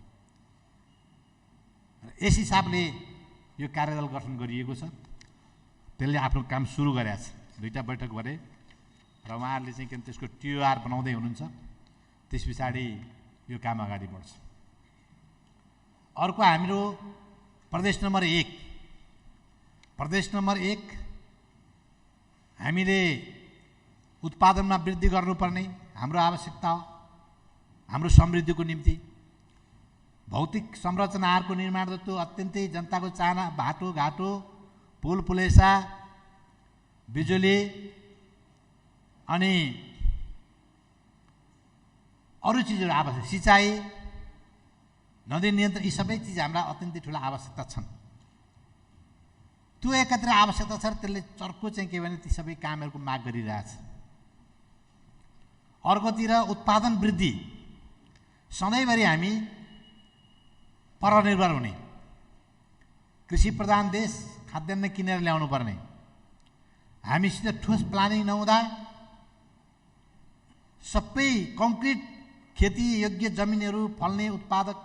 यस हिसाबले यो कार्यदल गठन गरिएको छ। त्यसले आफ्नो काम सुरु गरेको छ। 2टा बैठक गरे र उहाँहरूले चाहिँ के त्यसको TOR बनाउँदै हुनुहुन्छ। त्यस पछाडि यो काम अगाडि बढ्छ। अर्को हाम्रो प्रदेश नम्बर 1 हामीले उत्पादनमा वृद्धि गर्नुपर्ने हाम्रो आवश्यकता हो। हाम्रो समृद्धिको निम्ति भौतिक संरचनाहरूको निर्माण जस्तो अत्यन्तै जनताको चाहना बाटोघाटो पुल पुलेसा बिजुली अनि अरू चिजहरू आवश्यक सिँचाइ नदी नियन्त्रण यी सबै चिज हाम्रा अत्यन्तै ठुला आवश्यकता छन्। त्यो एकत्र आवश्यकता छ र त्यसले चर्को चाहिँ के भने ती सबै कामहरूको माग गरिरहेछ। अर्कोतिर उत्पादन वृद्धि सधैँभरि हामी परनिर्भर हुने कृषि प्रधान देश खाद्यान्न किनेर ल्याउनु पर्ने हामीसित ठोस प्लानिङ नहुँदा सबै कङ्क्रिट खेती योग्य जमिनहरू फल्ने उत्पादक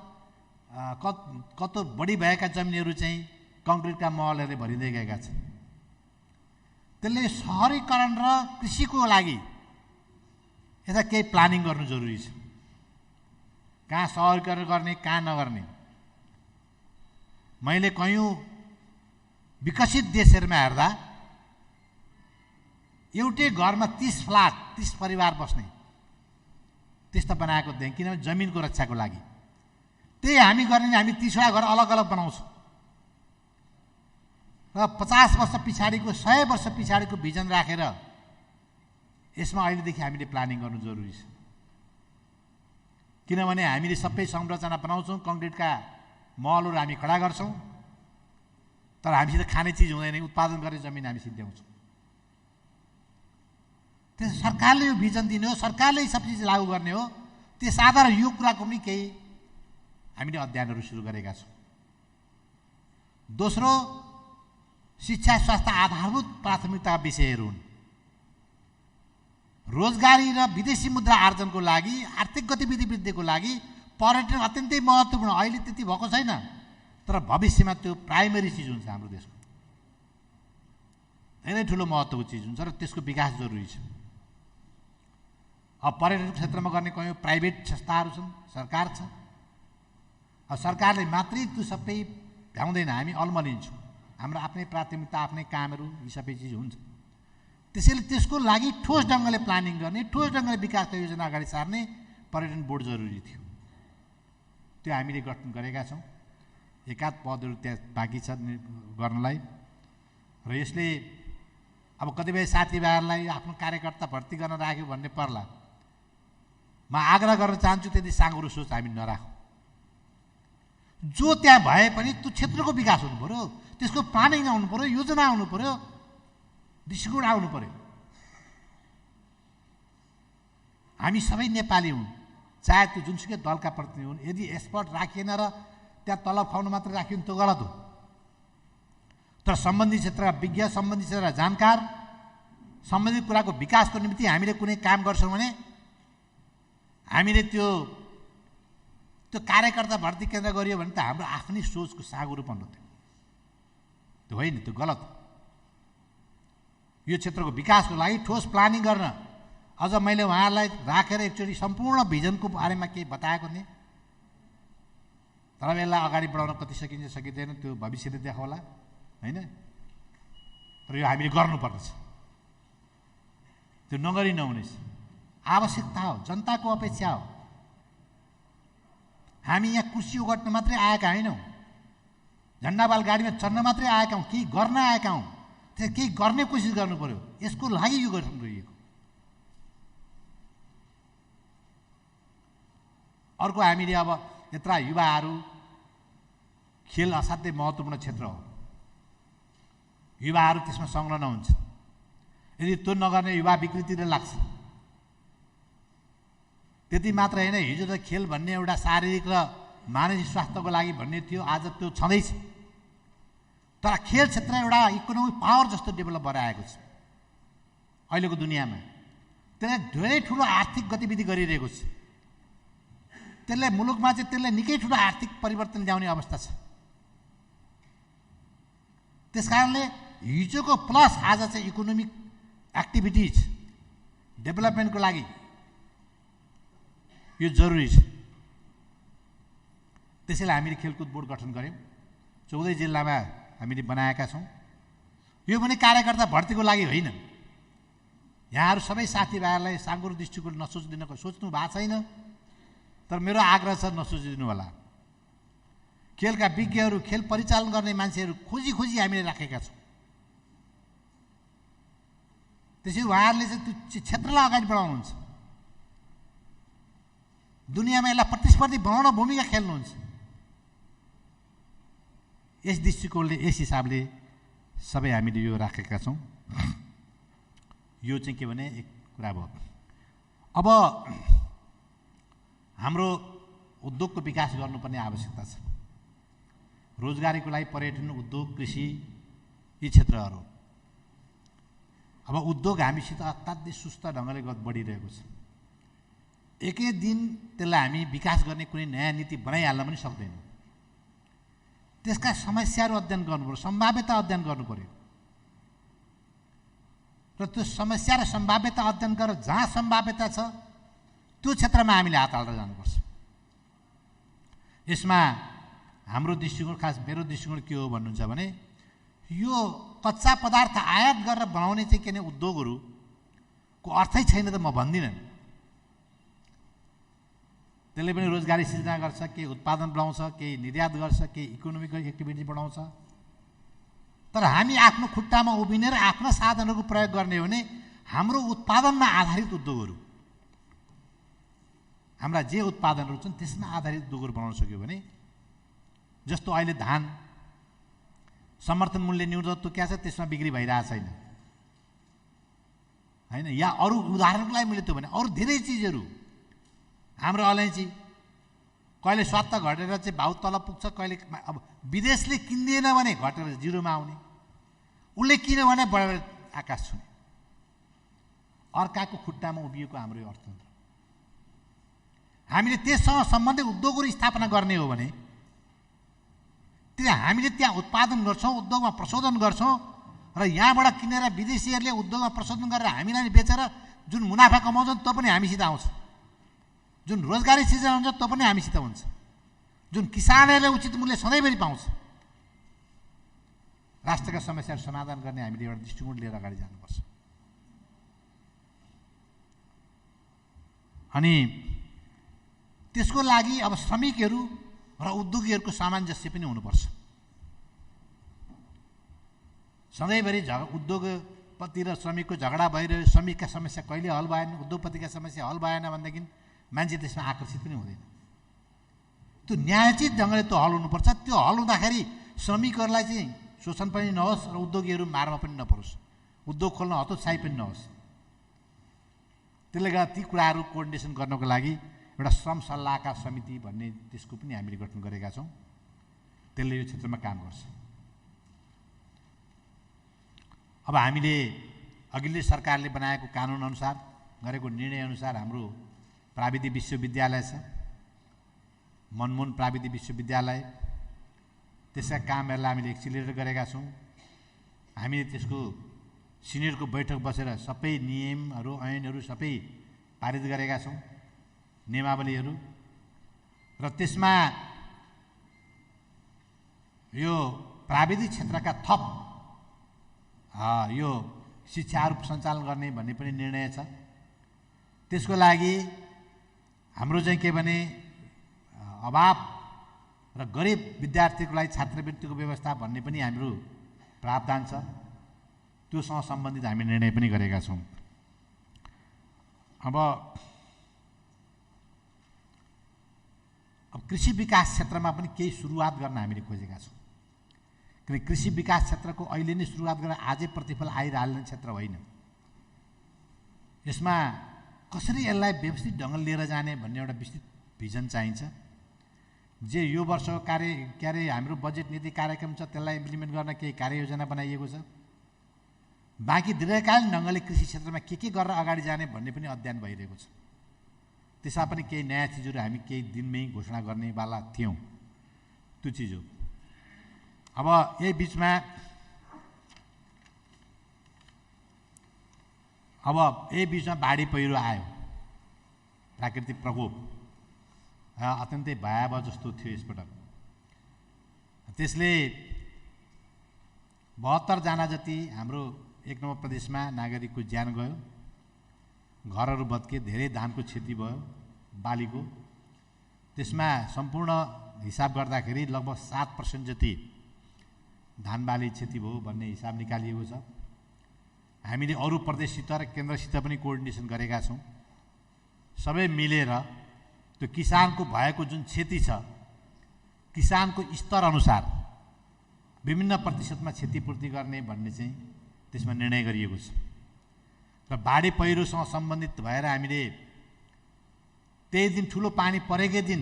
कतो बढी भएका जमिनहरू चाहिँ कङ्क्रिटका महलहरूले भरिँदै गएका छन्। त्यसले सहरीकरण र कृषिको लागि यता केही प्लानिङ गर्नु जरुरी छ। कहाँ सहरीकरण गर्ने कहाँ नगर्ने। मैले कयौँ विकसित देशहरूमा हेर्दा एउटै घरमा 30 फ्ल्याट 30 परिवार बस्ने त्यस्तो बनाएको देखेँ, किनभने जमिनको रक्षाको लागि। त्यही हामी गर्ने हामी 30वटा घर अलग अलग बनाउँछौँ र 50 वर्ष पछाडिको 100 वर्ष पछाडिको भिजन राखेर यसमा अहिलेदेखि हामीले प्लानिङ गर्नु जरुरी छ। किनभने हामीले सबै संरचना बनाउँछौँ, कङ्क्रिटका महलहरू हामी खडा गर्छौँ, तर हामीसित खाने चिज हुँदैन, उत्पादन गर्ने जमिन हामी सिद्ध्याउँछौँ। त्यस सरकारले यो भिजन दिने हो, सरकारले सब चिज लागू गर्ने हो। त्यस आधार यो कुराको पनि केही हामीले अध्ययनहरू सुरु गरेका छौँ। दोस्रो, शिक्षा स्वास्थ्य आधारभूत प्राथमिकता विषयहरू हुन्। रोजगारी र विदेशी मुद्रा आर्जनको लागि आर्थिक गतिविधि वृद्धिको लागि पर्यटन अत्यन्तै महत्त्वपूर्ण। अहिले त्यति भएको छैन, तर भविष्यमा त्यो प्राइमेरी चिज हुन्छ। हाम्रो देशको धेरै ठुलो महत्त्वको चिज हुन्छ र त्यसको विकास जरुरी छ। अब पर्यटन क्षेत्रमा गर्ने कयौँ प्राइभेट संस्थाहरू छन्, सरकार छ। अब सरकारले मात्रै त्यो सबै भ्याउँदैन, हामी अल्मलिन्छौँ। हाम्रो आफ्नै प्राथमिकता आफ्नै कामहरू यी सबै चिज हुन्छ। त्यसैले त्यसको लागि ठोस ढङ्गले प्लानिङ गर्ने, ठोस ढङ्गले विकासको योजना अगाडि सार्ने पर्यटन बोर्ड जरुरी थियो। त्यो हामीले गठन गरेका छौँ। एकाध पदहरू त्यहाँ बाँकी छ गर्नलाई र यसले अब कतिपय साथीभाइहरूलाई आफ्नो कार्यकर्ता भर्ती गर्न राख्यो भन्ने पर्ला। म आग्रह गर्न चाहन्छु त्यति साँघुरो सोच हामी नराखौँ। जो त्यहाँ भए पनि त्यो क्षेत्रको विकास हुनु पऱ्यो, त्यसको प्लानिङ आउनु पऱ्यो, योजना आउनु पऱ्यो, दृष्टिकोण आउनु पऱ्यो। हामी सबै नेपाली हौँ, चाहे त्यो जुनसुकै दलका प्रतिनिधि हुन्। यदि एक्सपर्ट राखिएन र त्यहाँ तलब खुवाउनु मात्र राखियो भने त्यो गलत हो। तर सम्बन्धित क्षेत्रका विज्ञ, सम्बन्धित क्षेत्रका जानकार, सम्बन्धित कुराको विकासको निम्ति हामीले कुनै काम गर्छौँ भने हामीले त्यो कार्यकर्ता भर्ती केन्द्र गरियो भने त हाम्रो आफ्नै सोचको साँघुरोपन हो। त्यो होइन, त्यो गलत हो। यो क्षेत्रको विकासको लागि ठोस प्लानिङ गर्न अझ मैले उहाँहरूलाई राखेर एकचोटि सम्पूर्ण भिजनको बारेमा केही बताएको थिएँ। तर यसलाई अगाडि बढाउन कति सकिन्छ सकिँदैन त्यो भविष्यले देखाउला, होइन? तर यो हामीले गर्नुपर्दछ। त्यो नगरी नहुनेछ। आवश्यकता हो, जनताको अपेक्षा हो। हामी यहाँ कुर्सी ओगट्न मात्रै आएका होइनौँ, झन्डाबाल गाडीमा चढ्न मात्रै आएका हौँ, केही गर्न आएका हौँ। त्यो केही गर्ने कोसिस गर्नु पर्यो। यसको लागि यो गठन गरिएको। अर्को, हामीले अब यत्र युवाहरू, खेल असाध्यै महत्त्वपूर्ण क्षेत्र हो। युवाहरू त्यसमा संलग्न हुन्छ। यदि त्यो नगर्ने युवा विकृतिले लाग्छ। त्यति मात्र होइन, हिजो त खेल भन्ने एउटा शारीरिक र मानसिक स्वास्थ्यको लागि भन्ने थियो, आज त्यो छँदैछ। तर खेल क्षेत्र एउटा इकोनोमिक पावर जस्तो डेभलप भएर आएको छ अहिलेको दुनियाँमा। त्यसले धेरै ठुलो आर्थिक गतिविधि गरिरहेको छ। त्यसले मुलुकमा चाहिँ त्यसले निकै ठुलो आर्थिक परिवर्तन ल्याउने अवस्था छ। त्यस कारणले हिजोको प्लस आज चाहिँ इकोनोमिक एक्टिभिटिज डेभलपमेन्टको लागि यो जरुरी छ। त्यसैले हामीले खेलकुद बोर्ड गठन गऱ्यौँ। 14 जिल्लामा हामीले बनाएका छौँ। यो पनि कार्यकर्ता भर्तीको लागि होइन। यहाँहरू सबै साथीभाइहरूलाई साँघुरो दृष्टिकोण नसोच्दिन, सोच्नु भएको छैन। तर मेरो आग्रह छ नसुझिदिनु होला। खेलका विज्ञहरू, खेल परिचालन गर्ने मान्छेहरू खोजी खोजी हामीले राखेका छौँ। त्यसैले उहाँहरूले चाहिँ त्यो क्षेत्रलाई अगाडि बढाउनुहुन्छ, दुनियाँमा यसलाई प्रतिस्पर्धी बनाउन भूमिका खेल्नुहुन्छ। यस दृष्टिकोणले, यस हिसाबले सबै हामीले यो राखेका छौँ। यो चाहिँ के भने एक कुरा भयो। अब हाम्रो उद्योगको विकास गर्नुपर्ने आवश्यकता छ। रोजगारीको लागि पर्यटन, उद्योग, कृषि यी क्षेत्रहरू। अब उद्योग हामीसित अत्यन्तै सुस्त ढङ्गले बढिरहेको छ। एकै दिन त्यसलाई हामी विकास गर्ने कुनै नयाँ नीति बनाइहाल्न पनि सक्दैनौँ। त्यसका समस्याहरू अध्ययन गर्नुपर्छ, सम्भाव्यता अध्ययन गर्नुपर्यो र त्यो समस्या र सम्भाव्यता अध्ययन गरेर जहाँ सम्भाव्यता छ त्यो क्षेत्रमा हामीले हात हालेर जानुपर्छ। यसमा हाम्रो दृष्टिकोण, खास मेरो दृष्टिकोण के हो भन्नुहुन्छ भने यो कच्चा पदार्थ आयात गरेर बनाउने चाहिँ के भने उद्योगहरूको अर्थै छैन त म भन्दिनँ। त्यसले पनि रोजगारी सृजना गर्छ, केही उत्पादन बढाउँछ, केही निर्यात गर्छ, केही इकोनोमिक एक्टिभिटी बढाउँछ। तर हामी आफ्नो खुट्टामा उभिने र आफ्ना साधनहरूको प्रयोग गर्ने हो भने हाम्रो उत्पादनमा आधारित उद्योगहरू, हाम्रा जे उत्पादनहरू छन् त्यसमा आधारित उद्योगहरू बनाउन सक्यो भने, जस्तो अहिले धान समर्थन मूल्य न्यूनत्व क्या छ, त्यसमा बिक्री भइरहेको छैन होइन। या अरू उदाहरणको लागि मैले त्यो भने अरू धेरै चिजहरू, हाम्रो अलैँची कहिले स्वाद घटेर चाहिँ भाउ तल पुग्छ, कहिले अब विदेशले किन्दैन भने घटेर जिरोमा आउने, उसले किन्यो भने बढेर आकाश छुने। अर्काको खुट्टामा उभिएको हाम्रो यो अर्थतन्त्र। हामीले त्यससँग सम्बन्धित उद्योगहरू स्थापना गर्ने हो भने हामीले त्यहाँ उत्पादन गर्छौँ, उद्योगमा प्रशोधन गर्छौँ र यहाँबाट किनेर विदेशीहरूले उद्योगमा प्रशोधन गरेर हामीलाई बेचेर जुन मुनाफा कमाउँछन् त्यो पनि हामीसित आउँछ, जुन रोजगारी सृजना हुन्छ त्यो पनि हामीसित हुन्छ, जुन किसानहरूले उचित मूल्य सधैँभरि पाउँछ। राष्ट्रका समस्याहरू समाधान गर्ने हामीले एउटा दृष्टिकोण लिएर अगाडि जानुपर्छ। अनि त्यसको लागि अब श्रमिकहरू र उद्योगीहरूको सामञ्जस्य पनि हुनुपर्छ। सधैँभरि उद्योगपति र श्रमिकको झगडा भइरह्यो, श्रमिकका समस्या कहिले हल भएन, उद्योगपतिका समस्या हल भएन भनेदेखि मान्छे त्यसमा आकर्षित पनि हुँदैन। त्यो न्यायोचित ढङ्गले त्यो हल हुनुपर्छ। त्यो हल हुँदाखेरि श्रमिकहरूलाई चाहिँ शोषण पनि नहोस् र उद्योगीहरू मारमा पनि नपरोस्, उद्योग खोल्न हतोत्साही पनि नहोस्। त्यसले गर्दा ती कुराहरू कोअर्डिनेसन गर्नको लागि एउटा श्रम सल्लाहकार समिति भन्ने त्यसको पनि हामीले गठन गरेका छौँ। त्यसले यो क्षेत्रमा काम गर्छ। अब हामीले अघिल्लो सरकारले बनाएको कानुनअनुसार गरेको निर्णयअनुसार हाम्रो प्राविधिक विश्वविद्यालय छ, मनमोहन प्राविधिक विश्वविद्यालय। त्यसका कामहरूलाई हामीले एक्सिलरेट गरेका छौँ। हामीले त्यसको सिनियरको बैठक बसेर सबै नियमहरू, ऐनहरू सबै पारित गरेका छौँ, नियमावलीहरू। र त्यसमा यो प्राविधिक क्षेत्रका थप यो शिक्षाहरू सञ्चालन गर्ने भन्ने पनि निर्णय छ। त्यसको लागि हाम्रो चाहिँ के भने अभाव र गरिब विद्यार्थीको लागि छात्रवृत्तिको व्यवस्था भन्ने पनि हाम्रो प्रावधान छ। त्योसँग सम्बन्धित हामी निर्णय पनि गरेका छौँ। अब कृषि विकास क्षेत्रमा पनि केही सुरुवात गर्न हामीले खोजेका छौँ। किनकि कृषि विकास क्षेत्रको अहिले नै सुरुवात गरेर आजै प्रतिफल आइरहने क्षेत्र होइन। यसमा कसरी यसलाई व्यवस्थित ढङ्गले लिएर जाने भन्ने एउटा विस्तृत भिजन चाहिन्छ। जे यो वर्षको हाम्रो बजेट नीति कार्यक्रम छ त्यसलाई इम्प्लिमेन्ट गर्न केही कार्ययोजना बनाइएको छ। बाँकी दीर्घकालीन ढङ्गले कृषि क्षेत्रमा के गरेर अगाडि जाने भन्ने पनि अध्ययन भइरहेको छ। त्यसमा पनि केही नयाँ चिजहरू हामी केही दिनमै घोषणा गर्नेवाला थियौँ। त्यो चिज हो। अब यही बिचमा बाढी पहिरो आयो, प्राकृतिक प्रकोप अत्यन्तै भयावह जस्तो थियो यसपटक। त्यसले 72 जना जति हाम्रो 1 नम्बर प्रदेशमा नागरिकको ज्यान गयो, घरहरू भत्के, धेरै धानको क्षति भयो, बालीको। त्यसमा सम्पूर्ण हिसाब गर्दाखेरि लगभग 7% जति धान बाली क्षति भयो भन्ने हिसाब निकालिएको छ। हामीले अरू प्रदेशसित र केन्द्रसित पनि कोअर्डिनेसन गरेका छौँ। सबै मिलेर त्यो किसानको भएको जुन क्षति छ, किसानको स्तर अनुसार विभिन्न प्रतिशतमा क्षतिपूर्ति गर्ने भन्ने चाहिँ त्यसमा निर्णय गरिएको छ। र बाढी पहिरोसँग सम्बन्धित भएर हामीले त्यही दिन ठुलो पानी परेकै दिन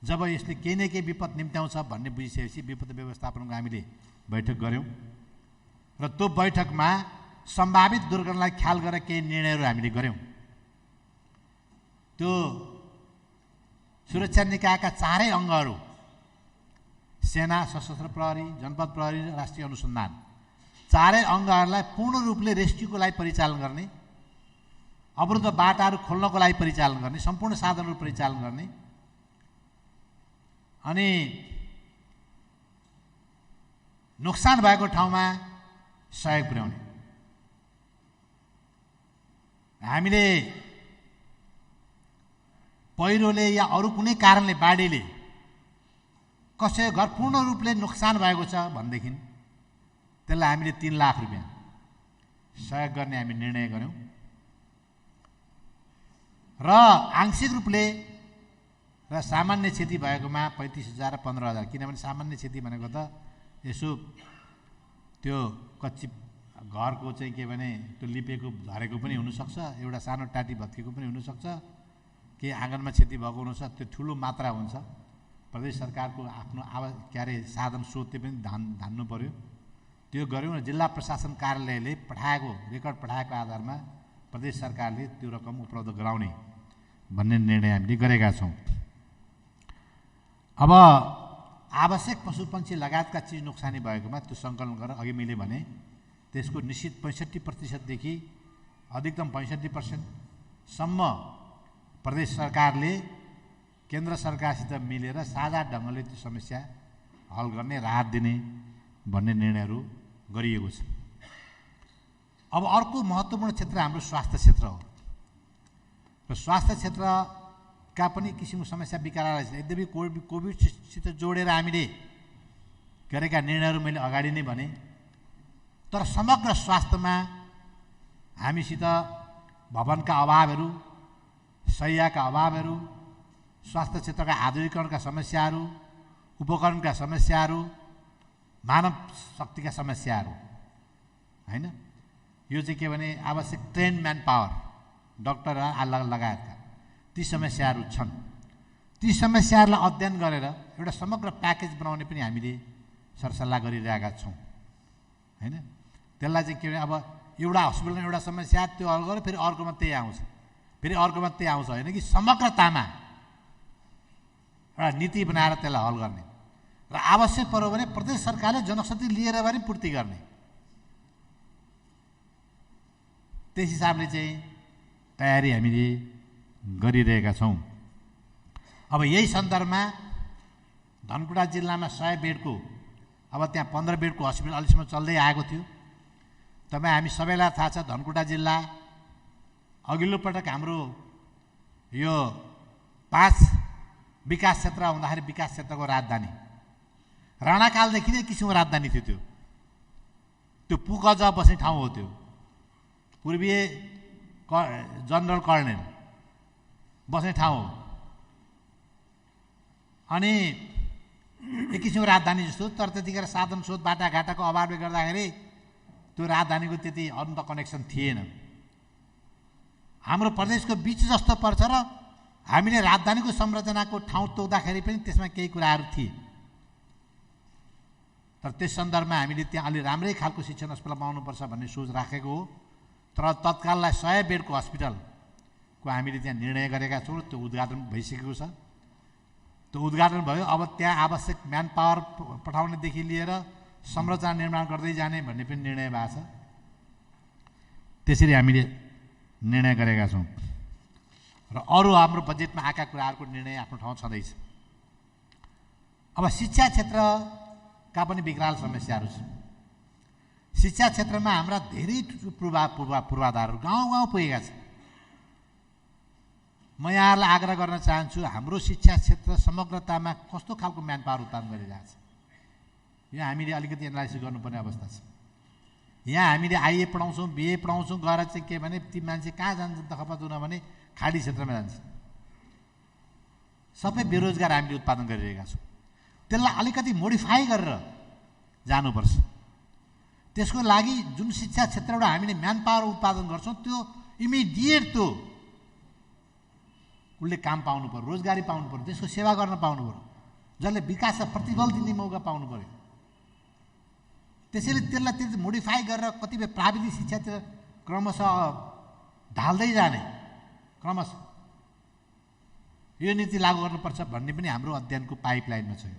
जब यसले केही न केही विपद निम्त्याउँछ भन्ने बुझिसकेपछि विपद व्यवस्थापनको हामीले बैठक गऱ्यौँ र त्यो बैठकमा सम्भावित दुर्घटनालाई ख्याल गरेर केही निर्णयहरू हामीले गऱ्यौँ। त्यो सुरक्षा निकायका चारै अङ्गहरू, सेना, सशस्त्र प्रहरी, जनपद प्रहरी र राष्ट्रिय अनुसन्धान, चारै अङ्गहरूलाई पूर्ण रूपले रेस्क्युको लागि परिचालन गर्ने, अवरुद्ध बाटाहरू खोल्नको लागि परिचालन गर्ने, सम्पूर्ण साधनहरू परिचालन गर्ने अनि नोक्सान भएको ठाउँमा सहयोग पुर्याउने। हामीले पहिरोले या अरू कुनै कारणले बाढीले कसैको घर पूर्ण रूपले नोक्सान भएको छ भनेदेखि त्यसलाई हामीले 3 लाख रुपियाँ सहयोग गर्ने हामी निर्णय गऱ्यौँ र आंशिक रूपले र सामान्य क्षति भएकोमा 35,000 र 15,000। किनभने सामान्य क्षति भनेको त यसो त्यो कच्ची घरको चाहिँ के भने त्यो लिपेको झरेको पनि हुनसक्छ, एउटा सानो टाटी भत्केको पनि हुनसक्छ, केही आँगनमा क्षति भएको हुनसक्छ। त्यो ठुलो मात्रा हुन्छ। प्रदेश सरकारको आफ्नो साधन स्रोतले पनि धान्नु पर्यो। त्यो गऱ्यौँ र जिल्ला प्रशासन कार्यालयले रेकर्ड पठाएको आधारमा प्रदेश सरकारले त्यो रकम उपलब्ध गराउने भन्ने निर्णय हामीले गरेका छौँ। अब आवश्यक पशुपक्षी लगायतका चिज नोक्सानी भएकोमा त्यो सङ्कलन गरेर अघि मैले भने त्यसको निश्चित 65% देखि अधिकतम 65% सम्म प्रदेश सरकारले केन्द्र सरकारसित मिलेर साझा ढङ्गले त्यो समस्या हल गर्ने, राहत दिने भन्ने निर्णयहरू गरिएको छ। अब अर्को महत्त्वपूर्ण क्षेत्र हाम्रो स्वास्थ्य क्षेत्र हो र स्वास्थ्य क्षेत्रका पनि किसिमको समस्या बिकराल छ। यद्यपि कोभिडसित जोडेर हामीले गरेका निर्णयहरू मैले अगाडि नै भने, तर समग्र स्वास्थ्यमा हामीसित भवनका अभावहरू, शय्याका अभावहरू, स्वास्थ्य क्षेत्रका आधुनिकीकरणका समस्याहरू, उपकरणका समस्याहरू, मानव शक्तिका समस्याहरू हैन, यो चाहिँ के भने आवश्यक ट्रेन म्यान पावर, डाक्टर लगायतका ती समस्याहरू छन्। ती समस्याहरूलाई अध्ययन गरेर एउटा समग्र प्याकेज बनाउने पनि हामीले सरसल्लाह गरिरहेका छौँ हैन। त्यसलाई चाहिँ के भने अब एउटा हस्पिटलमा एउटा समस्या त्यो हल गरेर फेरि अर्कोमा त्यही आउँछ, फेरि अर्कोमा त्यही आउँछ होइन कि समग्रतामा एउटा नीति बनाएर त्यसलाई हल गर्ने र आवश्यक पर्यो भने प्रदेश सरकारले जनशक्ति लिएर पनि पूर्ति गर्ने। त्यस हिसाबले चाहिँ तयारी हामीले गरिरहेका छौँ। अब यही सन्दर्भमा धनकुटा जिल्लामा 100 बेडको, अब त्यहाँ 15 बेडको हस्पिटल अहिलेसम्म चल्दै आएको थियो। तपाईँ हामी सबैलाई थाहा छ धनकुटा जिल्ला अघिल्लो पटक हाम्रो यो 5 विकास क्षेत्र हुँदाखेरि विकास क्षेत्रको राजधानी राणाकालदेखि नै किसिमको राजधानी थियो। त्यो पुकज बस्ने ठाउँ हो, त्यो पूर्वीय जनरल कर्णेल बस्ने ठाउँ हो अनि एक किसिमको राजधानी जस्तो। तर त्यतिखेर साधन स्रोत बाटाघाटाको अभावले गर्दाखेरि त्यो राजधानीको त्यति अन्त कनेक्सन थिएन। हाम्रो प्रदेशको बीच जस्तो पर्छ र हामीले राजधानीको संरचनाको ठाउँ तोक्दाखेरि पनि त्यसमा केही कुराहरू थिए। तर त्यस सन्दर्भमा हामीले त्यहाँ अलि राम्रै खालको शिक्षण अस्पताल बनाउनुपर्छ भन्ने सोच राखेको हो। तर तत्काललाई 100 बेडको हस्पिटलको हामीले त्यहाँ निर्णय गरेका छौँ। त्यो उद्घाटन भइसकेको छ। त्यो उद्घाटन भयो। अब त्यहाँ आवश्यक म्यान पावर पठाउनेदेखि लिएर संरचना निर्माण गर्दै जाने भन्ने पनि निर्णय भएको छ। त्यसरी हामीले निर्णय गरेका छौँ र अरू हाम्रो बजेटमा आएका कुराहरूको निर्णय आफ्नो ठाउँ छँदैछ। अब शिक्षा क्षेत्रका पनि विकराल समस्याहरू छन्। शिक्षा क्षेत्रमा हाम्रा धेरै पूर्वाधारहरू गाउँ गाउँ पुगेका छन्। म म यहाँहरूलाई आग्रह गर्न चाहन्छु, हाम्रो शिक्षा क्षेत्र समग्रतामा कस्तो खालको म्यान पावर उत्पादन गरिरहेछ, यहाँ हामीले अलिकति एनालाइसिस गर्नुपर्ने अवस्था छ। यहाँ हामीले आइए पढाउँछौँ, बिए पढाउँछौँ, गएर चाहिँ के भने ती मान्छे कहाँ जान्छन् त खपत हुन भने खाडी क्षेत्रमा जान्छन्। सबै बेरोजगार हामीले उत्पादन गरिरहेका छौँ। त्यसलाई अलिकति मोडिफाई गरेर जानुपर्छ। त्यसको लागि जुन शिक्षा क्षेत्रबाट हामीले म्यान पावर उत्पादन गर्छौँ त्यो इमिडिएट त्यो उसले काम पाउनु पर्यो, रोजगारी पाउनु पर्यो, त्यसको सेवा गर्न पाउनु पर्यो, जसले विकासमा प्रतिफल दिने मौका पाउनु पर्यो। त्यसैले त्यसलाई त्यो मोडिफाई गरेर कतिपय प्राविधिक शिक्षातिर क्रमशः ढाल्दै जाने, क्रमशः यो नीति लागू गर्नुपर्छ भन्ने पनि हाम्रो अध्ययनको पाइपलाइनमा छ। यो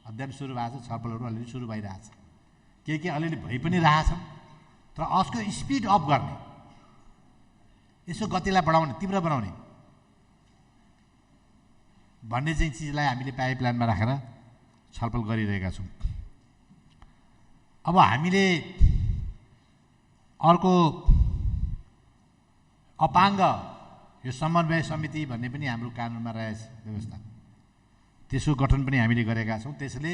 अध्ययन सुरु भएको छ, छलफलहरू अलिअलि सुरु भइरहेछ, के अलिअलि भइ पनि रहेछन्। तर उसको स्पिड अप गर्ने, यसो गतिलाई बढाउने, तीव्र बनाउने भन्ने चाहिँ चिजलाई हामीले पाइपलाइनमा राखेर छलफल गरिरहेका छौँ। अब हामीले अर्को अपाङ्ग यो समन्वय समिति भन्ने पनि हाम्रो कानुनमा रहेछ व्यवस्था, त्यसको गठन पनि हामीले गरेका छौँ। त्यसले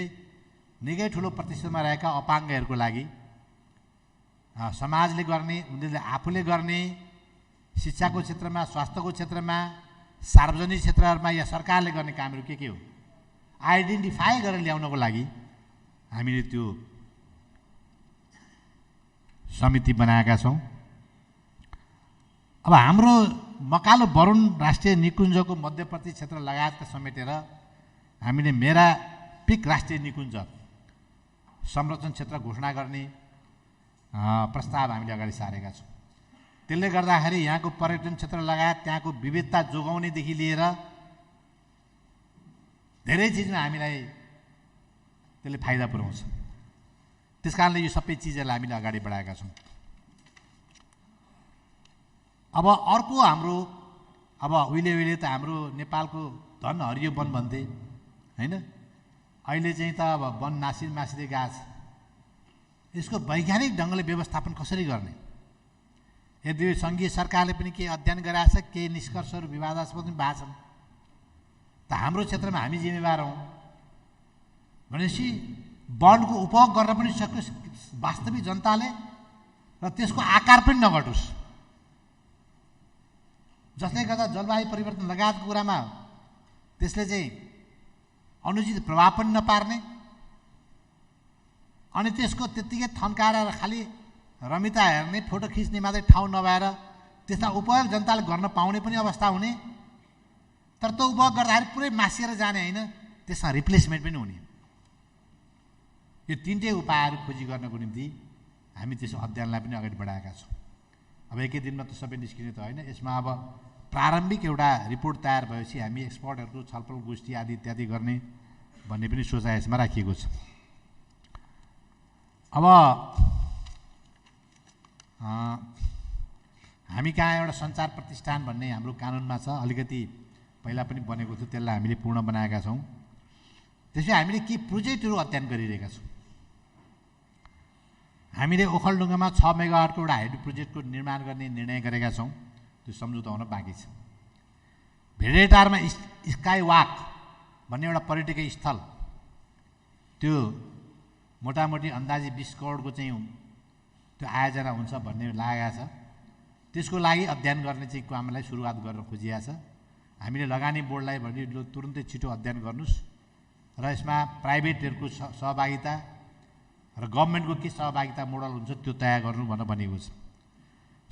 निकै ठुलो प्रतिशतमा रहेका अपाङ्गहरूको लागि समाजले गर्ने, उनीहरूले आफूले गर्ने शिक्षाको क्षेत्रमा, स्वास्थ्यको क्षेत्रमा, सार्वजनिक क्षेत्रहरूमा या सरकारले गर्ने कामहरू के हो आइडेन्टिफाई गरेर ल्याउनको लागि हामीले त्यो समिति बनाएका छौँ। अब हाम्रो मकालो वरुण राष्ट्रिय निकुञ्जको मध्यवर्ती क्षेत्र लगायतका समेटेर हामीले मेरा पिक राष्ट्रिय निकुञ्ज संरक्षण क्षेत्र घोषणा गर्ने प्रस्ताव हामीले अगाडि सारेका छौँ। त्यसले गर्दाखेरि यहाँको पर्यटन क्षेत्र लगायत त्यहाँको विविधता जोगाउनेदेखि लिएर धेरै चिजमा हामीलाई त्यसले फाइदा पुर्याउँछ। त्यस कारणले यो सबै चिजहरूलाई हामीले अगाडि बढाएका छौँ। अब अर्को हाम्रो उहिले त हाम्रो नेपालको धन हरियो वन भन्थे होइन, अहिले चाहिँ त अब वन मासिँदै गएको छ। यसको वैज्ञानिक ढङ्गले व्यवस्थापन कसरी गर्ने, यदि सङ्घीय सरकारले पनि केही अध्ययन गराएको छ, केही निष्कर्षहरू विवादास्पद पनि भएको छन्, त हाम्रो क्षेत्रमा हामी जिम्मेवार हौँ भनेपछि वनको उपभोग गर्न पनि सकोस् वास्तविक जनताले र त्यसको आकार पनि नघटोस्, जसले गर्दा जलवायु परिवर्तन लगायतको कुरामा त्यसले चाहिँ अनुचित प्रभाव पनि नपार्ने अनि त्यसको त्यत्तिकै थन्काएर खालि रमिता हेर्ने, फोटो खिच्ने मात्रै ठाउँ नभएर त्यसलाई उपयोग जनताले गर्न पाउने पनि अवस्था हुने, तर त्यो उपयोग गर्दाखेरि पुरै मासिएर जाने होइन, त्यसमा रिप्लेसमेन्ट पनि हुने। यो तिनटै उपायहरू खोजी गर्नको निम्ति हामी त्यसो अध्ययनलाई पनि अगाडि बढाएका छौँ। अब एकै दिनमा त सबै निस्किने त होइन, यसमा अब प्रारम्भिक एउटा रिपोर्ट तयार भएपछि हामी एक्सपर्टहरूको छलफल गोष्ठी आदि इत्यादि गर्ने भन्ने पनि सोचाइ यसमा राखिएको छ। अब हामी कहाँ एउटा सञ्चार प्रतिष्ठान भन्ने हाम्रो कानुनमा छ, अलिकति पहिला पनि बनेको थियो, त्यसलाई हामीले पूर्ण बनाएका छौँ। त्यसपछि हामीले के प्रोजेक्टहरू अध्ययन गरिरहेका छौँ। हामीले ओखलढुङ्गामा 6 मेगावाटको एउटा हाइड्रो प्रोजेक्टको निर्माण गर्ने निर्णय गरेका छौँ, त्यो सम्झौता हुन बाँकी छ। भेडेटारमा स्काई वाक भन्ने एउटा पर्यटकीय स्थल, त्यो मोटामोटी अन्दाजी 20 करोडको चाहिँ त्यो आयोजना हुन्छ भन्ने लागेको छ। त्यसको लागि अध्ययन गर्ने चाहिँ कामलाई सुरुवात गर्न खोजिएको छ। हामीले लगानी बोर्डलाई भने तुरुन्तै छिटो अध्ययन गर्नुहोस् र यसमा प्राइभेटहरूको सहभागिता र गभर्मेन्टको के सहभागिता मोडल हुन्छ त्यो तयार गर्नु भनेर भनेको छ।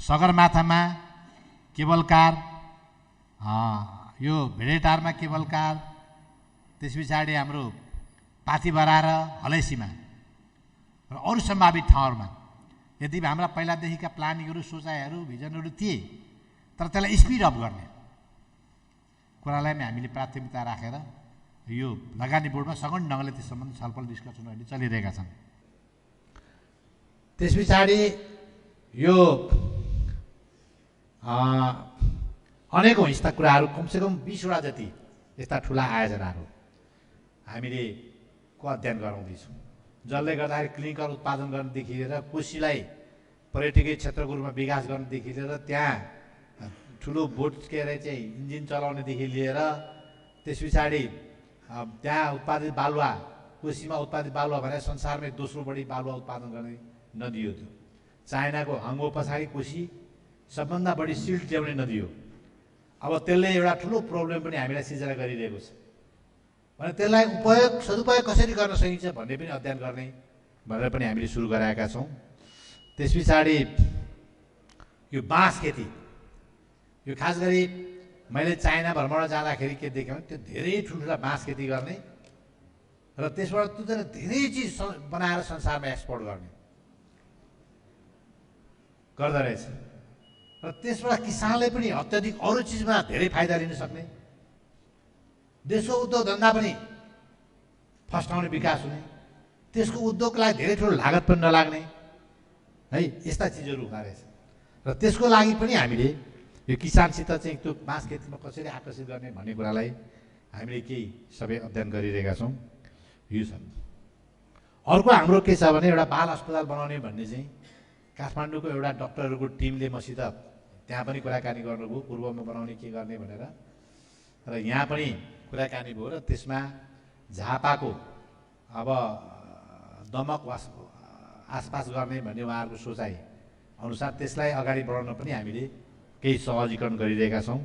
सगरमाथामा केबल कार, यो भेडेटारमा केबल कार, त्यस पछाडि हाम्रो पाथिभरा र हलैसीमा र अरू सम्भावित ठाउँहरूमा यदि हाम्रा पहिलादेखिका प्लानिङहरू, सोचाइहरू, भिजनहरू थिए, तर त्यसलाई स्पिड अप गर्ने कुरालाई हामीले प्राथमिकता राखेर यो लगानी बोर्डमा सघन ढङ्गले त्यस सम्बन्धी छलफल डिस्कसन अहिले चलिरहेका छन्। त्यस पछाडि यो अनेकौँ यस्ता कुराहरू, कमसेकम 20वटा जति यस्ता ठुला आयोजनाहरू हामीले अध्ययन गराउँदैछौँ, जसले गर्दाखेरि क्लिनिकल उत्पादन गर्नेदेखि लिएर कोशीलाई पर्यटकीय क्षेत्रको रूपमा विकास गर्नेदेखि लिएर त्यहाँ ठुलो बोट के अरे चाहिँ इन्जिन चलाउनेदेखि लिएर त्यस पछाडि त्यहाँ उत्पादित बालुवा कोसीमा उत्पादित बालुवा भने संसारमै दोस्रो बढी बालुवा उत्पादन गर्ने नदी हो त्यो। चाइनाको हङ्गो पछाडि कोसी सबभन्दा बढी सिल्ट ल्याउने नदी हो। अब त्यसले एउटा ठुलो प्रब्लम पनि हामीलाई सिर्जना गरिरहेको छ भने त्यसलाई सदुपयोग कसरी गर्न सकिन्छ भन्ने पनि अध्ययन गर्ने भनेर पनि हामीले सुरु गराएका छौँ। त्यस पछाडि यो बाँस खेती, यो खास गरी मैले चाइना भ्रमण जाँदाखेरि के देखेँ भने त्यो धेरै ठुल्ठुला बाँस खेती गर्ने र त्यसबाट धेरै चिज बनाएर संसारमा एक्सपोर्ट गर्ने गर्दो रहेछ र त्यसबाट किसानले पनि अत्यधिक अरू चिजमा धेरै फाइदा लिन सक्ने, देशको उद्योग धन्दा पनि फस्टाउने, विकास हुने, त्यसको उद्योगको लागि धेरै ठुलो लागत पनि नलाग्ने है, यस्ता चिजहरू हुँदो रहेछ। र त्यसको लागि पनि हामीले यो किसानसित चाहिँ त्यो बाँस खेतीमा कसरी आकर्षित गर्ने भन्ने कुरालाई हामीले केही सबै अध्ययन गरिरहेका छौँ। यो छ। अर्को हाम्रो के छ भने एउटा बाल अस्पताल बनाउने भन्ने चाहिँ काठमाडौँको एउटा डक्टरहरूको टिमले मसित त्यहाँ पनि कुराकानी गर्नुभयो, पूर्वमा बनाउने के गर्ने भनेर, र यहाँ पनि कुराकानी भयो र त्यसमा झापाको अब दमक आसपास गर्ने भन्ने उहाँहरूको सोचाइ अनुसार त्यसलाई अगाडि बढाउन पनि हामीले केही सहजीकरण गरिरहेका छौँ।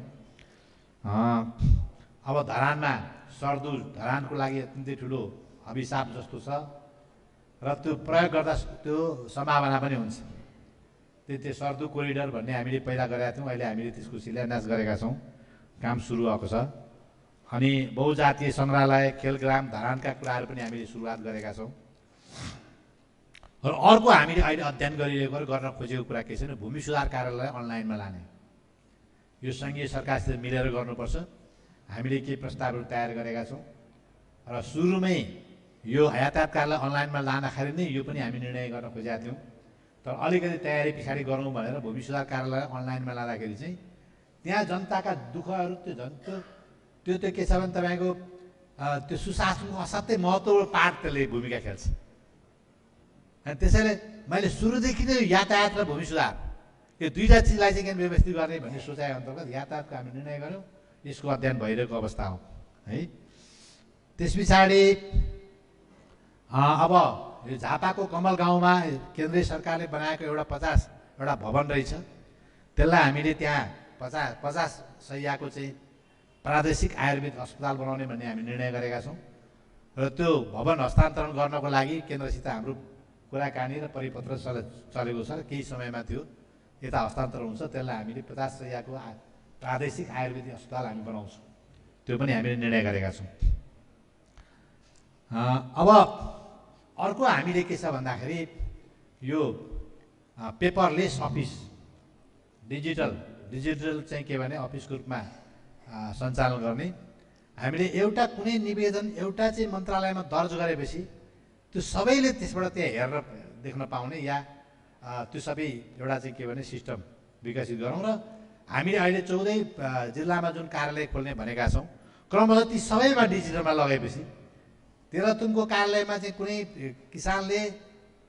अब धरानमा सर्दु धरानको लागि अत्यन्तै ठुलो अभिशाप जस्तो छ र त्यो प्रयोग गर्दा त्यो सम्भावना पनि हुन्छ। त्यो सर्दु कोरिडोर भन्ने हामीले पहिला गरेका थियौँ, अहिले हामीले त्यसको शिलान्यास गरेका छौँ, काम सुरु भएको छ। अनि बहुजातीय सङ्ग्रहालय, खेलग्राम धरानका कुराहरू पनि हामीले सुरुवात गरेका छौँ। र अर्को हामीले अहिले अध्ययन गरिरहेको गर्न खोजेको कुरा के छ भने भूमि सुधार कार्यालय अनलाइनमा लाने, यो सङ्घीय सरकारसित मिलेर गर्नुपर्छ। हामीले केही प्रस्तावहरू तयार गरेका छौँ र सुरुमै यो यातायात कार्यालय अनलाइनमा लाँदाखेरि नै यो पनि हामी निर्णय गर्न खोजेका थियौँ, तर अलिकति तयारी पछाडि गरौँ भनेर भूमि सुधार कार्यालय अनलाइनमा लाँदाखेरि चाहिँ त्यहाँ जनताका दुःखहरू त्यो के छ भने तपाईँको त्यो सुशासनको असाध्यै महत्त्वपूर्ण पार्ट त्यसले भूमिका खेल्छ। अनि त्यसैले मैले सुरुदेखि नै यातायात र भूमि सुधार यो दुईवटा चिजलाई चाहिँ व्यवस्थित गर्ने भन्ने सोचाइ अन्तर्गत यातायातको हामी निर्णय गऱ्यौँ। यसको अध्ययन भइरहेको अवस्था हो है। त्यस पछाडि अब यो झापाको कमल गाउँमा केन्द्रीय सरकारले बनाएको एउटा भवन रहेछ, त्यसलाई हामीले त्यहाँ 50 शैय्याको चाहिँ प्रादेशिक आयुर्वेद अस्पताल बनाउने भन्ने हामी निर्णय गरेका छौँ। र त्यो भवन हस्तान्तरण गर्नको लागि केन्द्रसित हाम्रो कुराकानी र परिपत्र चलेको छ र केही समयमा त्यो यता हस्तान्तरण हुन्छ। त्यसलाई हामीले 50 शैय्याको प्रादेशिक आयुर्वेदिक अस्पताल हामी बनाउँछौँ, त्यो पनि हामीले निर्णय गरेका छौँ। अब अर्को हामीले के छ भन्दाखेरि यो पेपरलेस अफिस, डिजिटल चाहिँ के भने अफिसको रूपमा सञ्चालन गर्ने। हामीले एउटा कुनै निवेदन एउटा चाहिँ मन्त्रालयमा दर्ज गरेपछि त्यो सबैले त्यसबाट त्यहाँ हेरेर देख्न पाउने या त्यो सबै एउटा चाहिँ के भने सिस्टम विकसित गरौँ। र हामीले अहिले 14 जिल्लामा जुन कार्यालय खोल्ने भनेका छौँ, क्रमशः ती सबैमा डिजिटलमा लगाएपछि तेह्रथुमको कार्यालयमा चाहिँ कुनै किसानले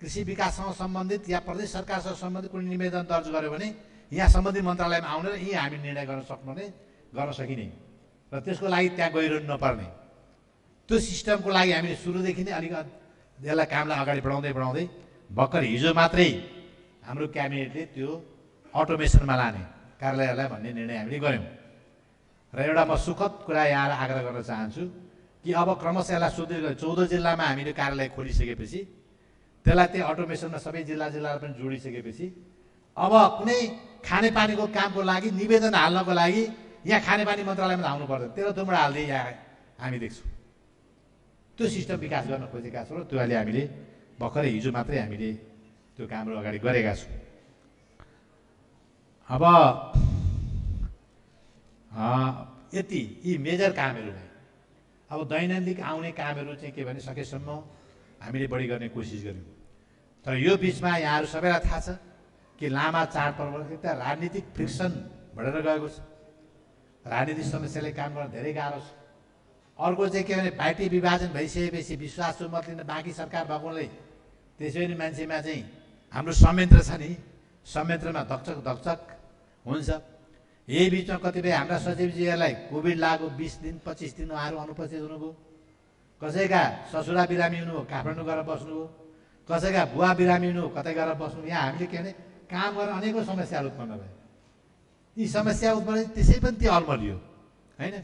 कृषि विकाससँग सम्बन्धित या प्रदेश सरकारसँग सम्बन्धित कुनै निवेदन दर्ज गर्यो भने यहाँ सम्बन्धित मन्त्रालयमा आउने र यहीँ हामी निर्णय गर्न सकिने र त्यसको लागि त्यहाँ गइरहनु नपर्ने, त्यो सिस्टमको लागि हामीले सुरुदेखि नै अलिक यसलाई कामलाई अगाडि बढाउँदै भर्खर हिजो मात्रै हाम्रो क्याबिनेटले त्यो अटोमेसनमा लाने कार्यालयहरूलाई भन्ने निर्णय हामीले गऱ्यौँ। र एउटा म सुखद कुरा यहाँ आग्रह गर्न चाहन्छु कि अब क्रमशः यसलाई सुध्दै 14 जिल्लामा हामीले कार्यालय खोलिसकेपछि त्यसलाई त्यो अटोमेसनमा सबै जिल्लालाई पनि जोडिसकेपछि अब कुनै खानेपानीको कामको लागि निवेदन हाल्नको लागि यहाँ खानेपानी मन्त्रालयमा धाउनु पर्दैन, तेह्रथुमबाट हाल्दै यहाँ हामी देख्छौँ। त्यो सिस्टम विकास गर्न खोजेका छौँ र त्यो अहिले हामीले भर्खरै हिजो मात्रै हामीले त्यो कामहरू अगाडि गरेका छौँ। अब यति यी मेजर कामहरूलाई अब दैनन्दिन आउने कामहरू चाहिँ के भने सकेसम्म हामीले बढी गर्ने कोसिस गर्यौँ। तर यो बिचमा यहाँहरू सबैलाई थाहा छ कि लामा चाडपर्व एउटा राजनीतिक फ्रिक्सन बढेर गएको छ, राजनीतिक समस्याले काम गर्न धेरै गाह्रो छ। अर्को चाहिँ के भने पार्टी विभाजन भइसकेपछि विश्वास मत लिन बाँकी सरकार भएकोले त्यसै पनि मान्छेमा चाहिँ हाम्रो संयन्त्र छ नि, संयन्त्रमा धकचक हुन्छ। यही बिचमा कतिपय हाम्रा सचिवजीहरूलाई कोभिड लाग्यो, 20 दिन 25 दिन उहाँहरू अनुपस्थित हुनुभयो। कसैका ससुरा बिरामी हुनुभयो, काठमाडौँ गएर बस्नुभयो। कसैका बुवा बिरामी हुनु, कतै गएर बस्नु। यहाँ हामीले के भने काम गरेर अनेकौँ समस्याहरू उत्पन्न भयो। यी समस्या उत्पन्न त्यसै पनि त्यो अल्मलियो होइन।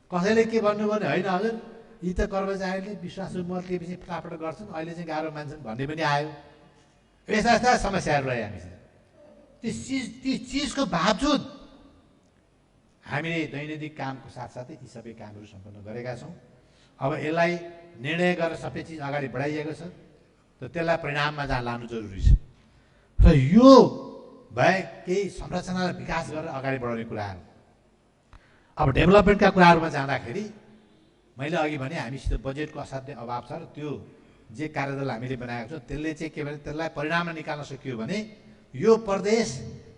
कसैले के भन्नुभयो भने होइन हजुर यी त कर्मचारीले विश्वासु मत लिएपछि फटाफट गर्छन्, अहिले चाहिँ गाह्रो मान्छन् भन्ने पनि आयो। यस्ता यस्ता समस्याहरू रहे हामीसित। त्यस चिजको बावजुद हामीले दैनन्दिन कामको साथसाथै यी सबै कामहरू सम्पन्न गरेका छौँ। अब यसलाई निर्णय गरेर सबै चिज अगाडि बढाइएको छ, त त्यसलाई परिणाममा जहाँ लानु जरुरी छ। र यो भए केही संरचनालाई विकास गरेर अगाडि बढाउने कुराहरू। अब डेभलपमेन्टका कुराहरूमा जाँदाखेरि मैले अघि भने हामीसित बजेटको असाध्यै अभाव छ र त्यो जे कार्यदल हामीले बनाएको छौँ त्यसले चाहिँ के भने त्यसलाई परिणाममा निकाल्न सकियो भने यो प्रदेश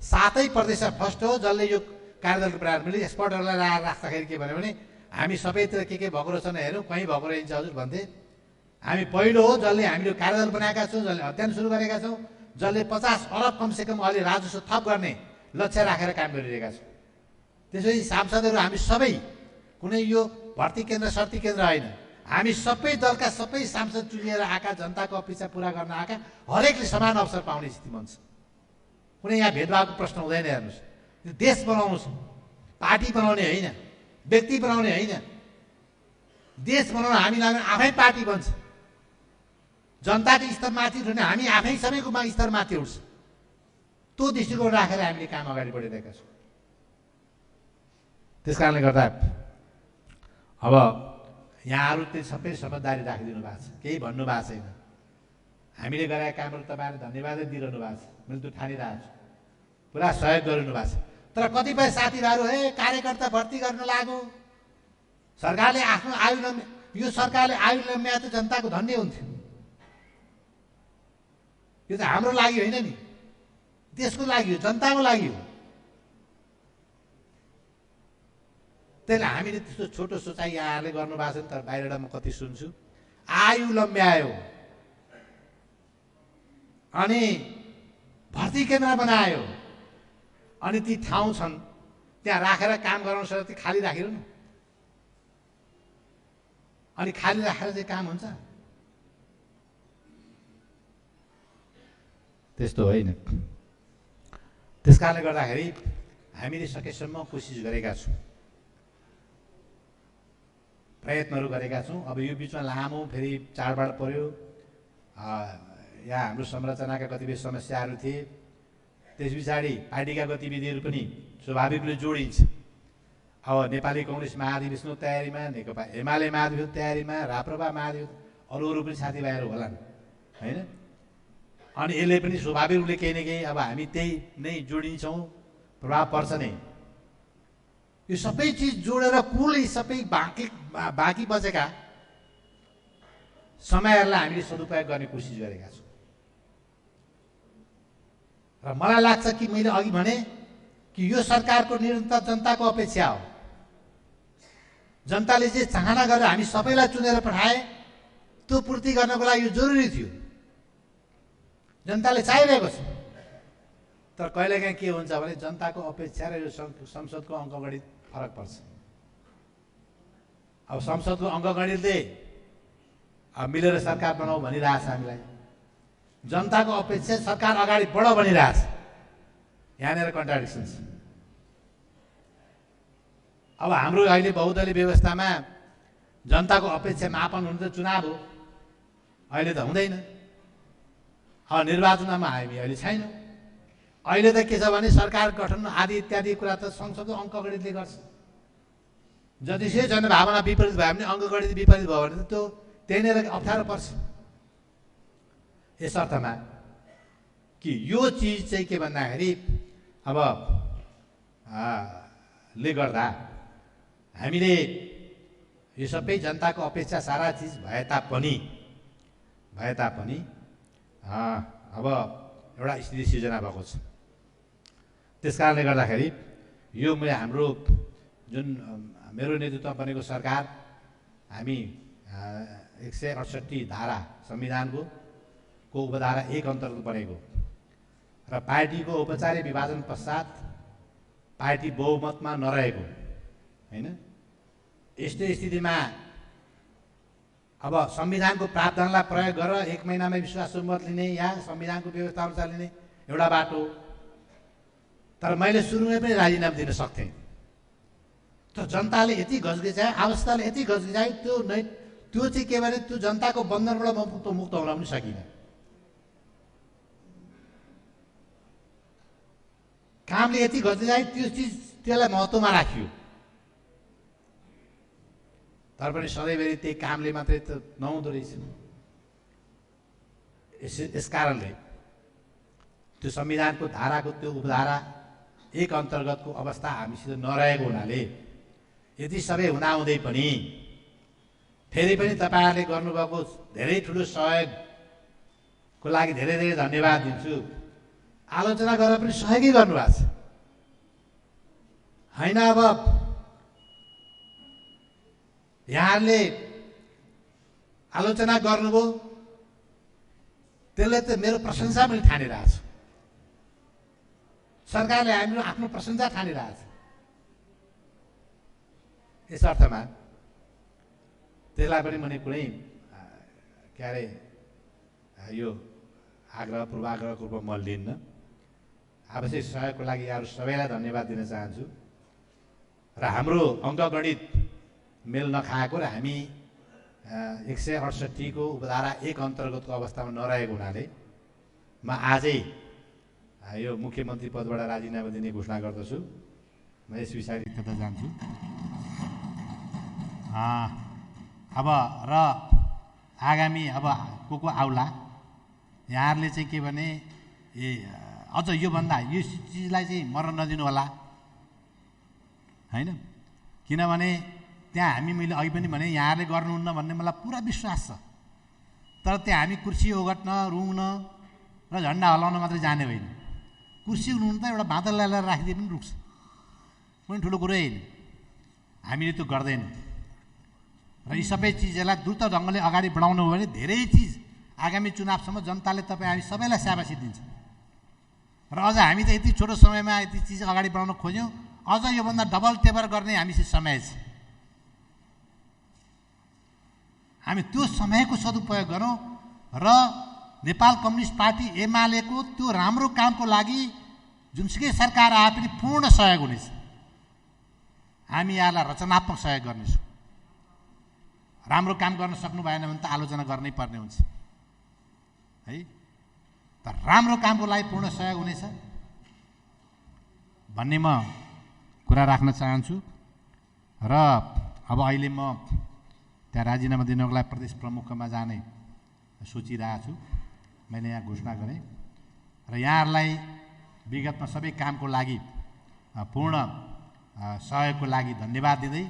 7 प्रदेशमा फर्स्ट हो जसले यो कार्यदलको प्रयास मैले एक्सपर्टहरूलाई राख्दाखेरि के भन्यो भने हामी सबैतिर के भएको रहेछ हेरौँ, कहीँ भएको रहन्छ हजुर भन्थे। हामी पहिलो हो जसले हामीले कार्यदल बनाएका छौँ, जसले अध्ययन सुरु गरेका छौँ, जसले 50 अरब कमसेकम अहिले राजस्व थप गर्ने लक्ष्य राखेर काम गरिरहेका छौँ। त्यसपछि सांसदहरू हामी सबै कुनै यो भर्ती केन्द्र सर्ती केन्द्र होइन, हामी सबै दलका सबै सांसद चुनिएर आएका, जनताको अपेक्षा पुरा गर्न आएका, हरेकले समान अवसर पाउने स्थिति बन्छ। कुनै यहाँ भेदभावको प्रश्न हुँदैन। हेर्नुहोस्, देश बनाउनु छ, पार्टी बनाउने होइन, व्यक्ति बनाउने होइन। देश बनाउन हामी लाग्ने आफै पार्टी बन्छ। जनताको स्तर माथि उठ्ने हामी आफै सबैको स्तर माथि उठ्छ। त्यो दृष्टिकोण राखेर हामीले काम अगाडि बढिरहेका छौँ। त्यस कारणले गर्दा अब यहाँहरू त्यो सबै समझदारी राखिदिनु भएको छ, केही भन्नु भएको छैन। हामीले गरेका कामहरू तपाईँहरूले धन्यवादै दिइरहनु भएको छ, मैले त्यो ठानिरहेको छु। पुरा सहयोग गरिरहनु भएको छ। तर कतिपय साथीभाइहरू कार्यकर्ता भर्ती गर्न लाग्यो, सरकारले आफ्नो आयु यो सरकारले आयु लम्ब्याए त जनताको धन्य हुन्थ्यो। यो त हाम्रो लागि होइन नि, देशको लागि हो, जनताको लागि हो। त्यसले हामीले त्यस्तो छोटो सोचाइ यहाँहरूले गर्नुभएको छ नि। तर बाहिरबाट म कति सुन्छु, आयु लम्ब्यायो अनि भर्ती केन्द्र बनायो अनि ती ठाउँ छन् त्यहाँ राखेर काम गराउनु सक्छ, खाली राखिरहनु न। अनि खाली राखेर चाहिँ काम हुन्छ? त्यस्तो होइन। त्यस कारणले गर्दाखेरि हामीले सकेसम्म कोसिस गरेका छौँ, प्रयत्नहरू गरेका छौँ। अब यो बिचमा लामो फेरि चाडबाड पर्यो, यहाँ हाम्रो संरचनाका कतिपय समस्याहरू थिए। त्यस पछाडि पार्टीका गतिविधिहरू पनि स्वाभाविक रूपले जोडिन्छ। अब नेपाली कङ्ग्रेस महाधिवेशनको तयारीमा, नेकपा एमाले महाधिवेशनको तयारीमा, राप्रपा महाधिवेशन, अरू पनि साथीभाइहरू होलान् होइन। अनि यसले पनि स्वाभाविक रूपले केही न केही अब हामी त्यही नै जोडिन्छौँ, प्रभाव पर्छ नै। यो सबै चिज जोडेर कुल सबै बाँकी बचेका समयहरूलाई हामीले सदुपयोग गर्ने कोसिस गरेका छौँ। र मलाई लाग्छ कि मैले अघि भने कि यो सरकारको निरन्तर जनताको अपेक्षा हो। जनताले चाहिँ चाहना गरेर हामी सबैलाई चुनेर पठाए, त्यो पूर्ति गर्नको लागि यो जरुरी थियो, जनताले चाहिरहेको छ। तर कहिलेकाहीँ के हुन्छ भने जनताको अपेक्षा र यो संसदको अङ्कगणित फरक पर्छ। अब संसदको अङ्कगणितले मिलेर सरकार बनाऊ भनिरहेछ हामीलाई, जनताको अपेक्षा सरकार अगाडि बढ भनिरहेछ। यहाँनिर कन्ट्राडिक्सन छ। अब हाम्रो अहिले बहुदलीय व्यवस्थामा जनताको अपेक्षा मापन हुनु त चुनाव हो, अहिले त हुँदैन। अब निर्वाचनमा हामी अहिले छैनौँ। अहिले त के छ भने सरकार गठन आदि इत्यादि कुरा त संसदको अङ्कगणितले गर्छ। जतिसै जनभावना विपरीत भयो भने, अङ्कगणित विपरीत भयो भने त्यो त्यहीँनिर अप्ठ्यारो पर्छ। यस अर्थमा कि यो चिज चाहिँ के भन्दाखेरि अब ले गर्दा हामीले यो सबै जनताको अपेक्षा सारा चिज भए तापनि अब एउटा स्थिति सिर्जना भएको छ। त्यस कारणले गर्दाखेरि यो हाम्रो जुन मेरो नेतृत्वमा बनेको सरकार, हामी 168 धारा संविधानको उपधारा 1 अन्तर्गत बनेको र पार्टीको औपचारिक विभाजन पश्चात पार्टी बहुमतमा नरहेको हैन, यस्तो स्थितिमा अब संविधानको प्रावधानलाई प्रयोग गरेर 1 महिनामै विश्वासको मत लिने या संविधानको व्यवस्था अनुसार लिने एउटा बाटो। तर मैले सुरुमै पनि राजीनामा दिन सक्थेँ। तर जनताले यति गजगिजायो, अवस्थाले यति गजगिजायो, त्यो चाहिँ के भने त्यो जनताको बन्धनबाट म मुक्त हुन पनि सकिनँ। कामले यति गजगिजायो, त्यो चिज त्यसलाई महत्त्वमा राखियो। तर पनि सधैँभरि त्यही कामले मात्रै त नहुँदो रहेछ। यस कारणले त्यो संविधानको धाराको त्यो उपधारा 1 अन्तर्गतको अवस्था हामीसित नरहेको हुनाले यति सबै हुँदाहुँदै पनि फेरि पनि तपाईँहरूले गर्नुभएको धेरै ठुलो सहयोगको लागि धेरै धेरै धन्यवाद दिन्छु। आलोचना गरेर पनि सहयोगै गर्नुभएको छ होइन। अब यहाँहरूले आलोचना गर्नुभयो, त्यसले त मेरो प्रशंसा पनि ठानिरहेछ। सरकारले हाम्रो आफ्नो प्रशंसा ठानिरहेछ। यस अर्थमा त्यसलाई पनि मैले कुनै के अरे यो आग्रह पूर्वाग्रहको रूपमा म लिन्न। आवश्यक सहयोगको लागि यहाँहरू सबैलाई धन्यवाद दिन चाहन्छु। र हाम्रो अङ्कगणित मेल नखाएको र हामी 168 को उपधारा 1 अन्तर्गतको अवस्थामा नरहेको हुनाले म आजै यो मुख्यमन्त्री पदबाट राजीनामा दिने घोषणा गर्दछु। म यस विषयमा त्यता जान्छु। अब र आगामी अब को आउला, यहाँहरूले चाहिँ के भने अझ योभन्दा यो चिजलाई चाहिँ मर्न नदिनु होला होइन। किनभने त्यहाँ मैले अघि पनि भने यहाँहरूले गर्नुहुन्न भन्ने मलाई पुरा विश्वास छ। तर त्यहाँ हामी कुर्सी ओगट्न, रुङ्न र झन्डा हल्लाउन मात्रै जाने होइन। कुर्सी हुनु त एउटा बादल ल्याएर राखिदिए पनि रुक्छ, कुनै ठुलो कुरै होइन। हामीले त्यो गर्दैनौँ। र यी सबै चिजहरूलाई द्रुत ढङ्गले अगाडि बढाउनु हो भने धेरै चिज आगामी चुनावसम्म जनताले हामी सबैलाई स्याबासी दिन्छ। र अझ हामी त यति छोटो समयमा यति चिज अगाडि बढाउन खोज्यौँ, अझ योभन्दा डबल टेबर गर्ने हामीसित समय छ। हामी त्यो समयको सदुपयोग गरौँ र नेपाल कम्युनिस्ट पार्टी एमालेको त्यो राम्रो कामको लागि जुनसुकै सरकार आए पनि पूर्ण सहयोग हुनेछ। हामी यहाँलाई रचनात्मक सहयोग गर्नेछौँ। राम्रो काम गर्न सक्नु भएन भने त आलोचना गर्नै पर्ने हुन्छ है। तर राम्रो कामको लागि पूर्ण सहयोग हुनेछ भन्ने म कुरा राख्न चाहन्छु। र अब अहिले म त्यहाँ राजीनामा दिनको लागि प्रदेश प्रमुखमा जाने सोचिरहेको छु। मैले यहाँ घोषणा गरेँ र यहाँहरूलाई विगतमा सबै कामको लागि पूर्ण सहयोगको लागि धन्यवाद दिँदै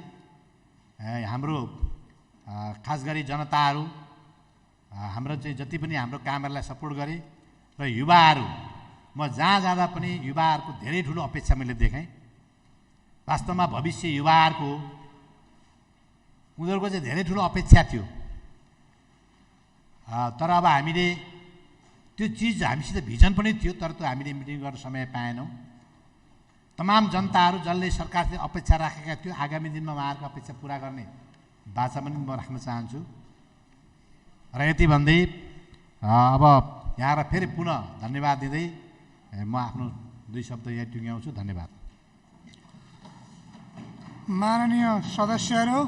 हाम्रो खास गरी जनताहरू हाम्रो चाहिँ जति पनि हाम्रो कामहरूलाई सपोर्ट गरे र युवाहरू, म जहाँ जाँदा पनि युवाहरूको धेरै ठुलो अपेक्षा मैले देखेँ। वास्तवमा भविष्य युवाहरूको उनीहरूको चाहिँ धेरै ठुलो अपेक्षा थियो। तर अब हामीले त्यो चिज हामीसित भिजन पनि थियो, तर त्यो हामीले मिटिङ गर्न समय पाएनौँ। तमाम जनताहरू जसले सरकारले अपेक्षा राखेका थियो, आगामी दिनमा उहाँहरूको अपेक्षा पुरा गर्ने बाचा पनि म राख्न चाहन्छु। र यति भन्दै अब यहाँलाई फेरि पुनः धन्यवाद दिँदै म आफ्नो 2 शब्द यहाँ टुङ्ग्याउँछु। धन्यवाद। माननीय सदस्यहरू,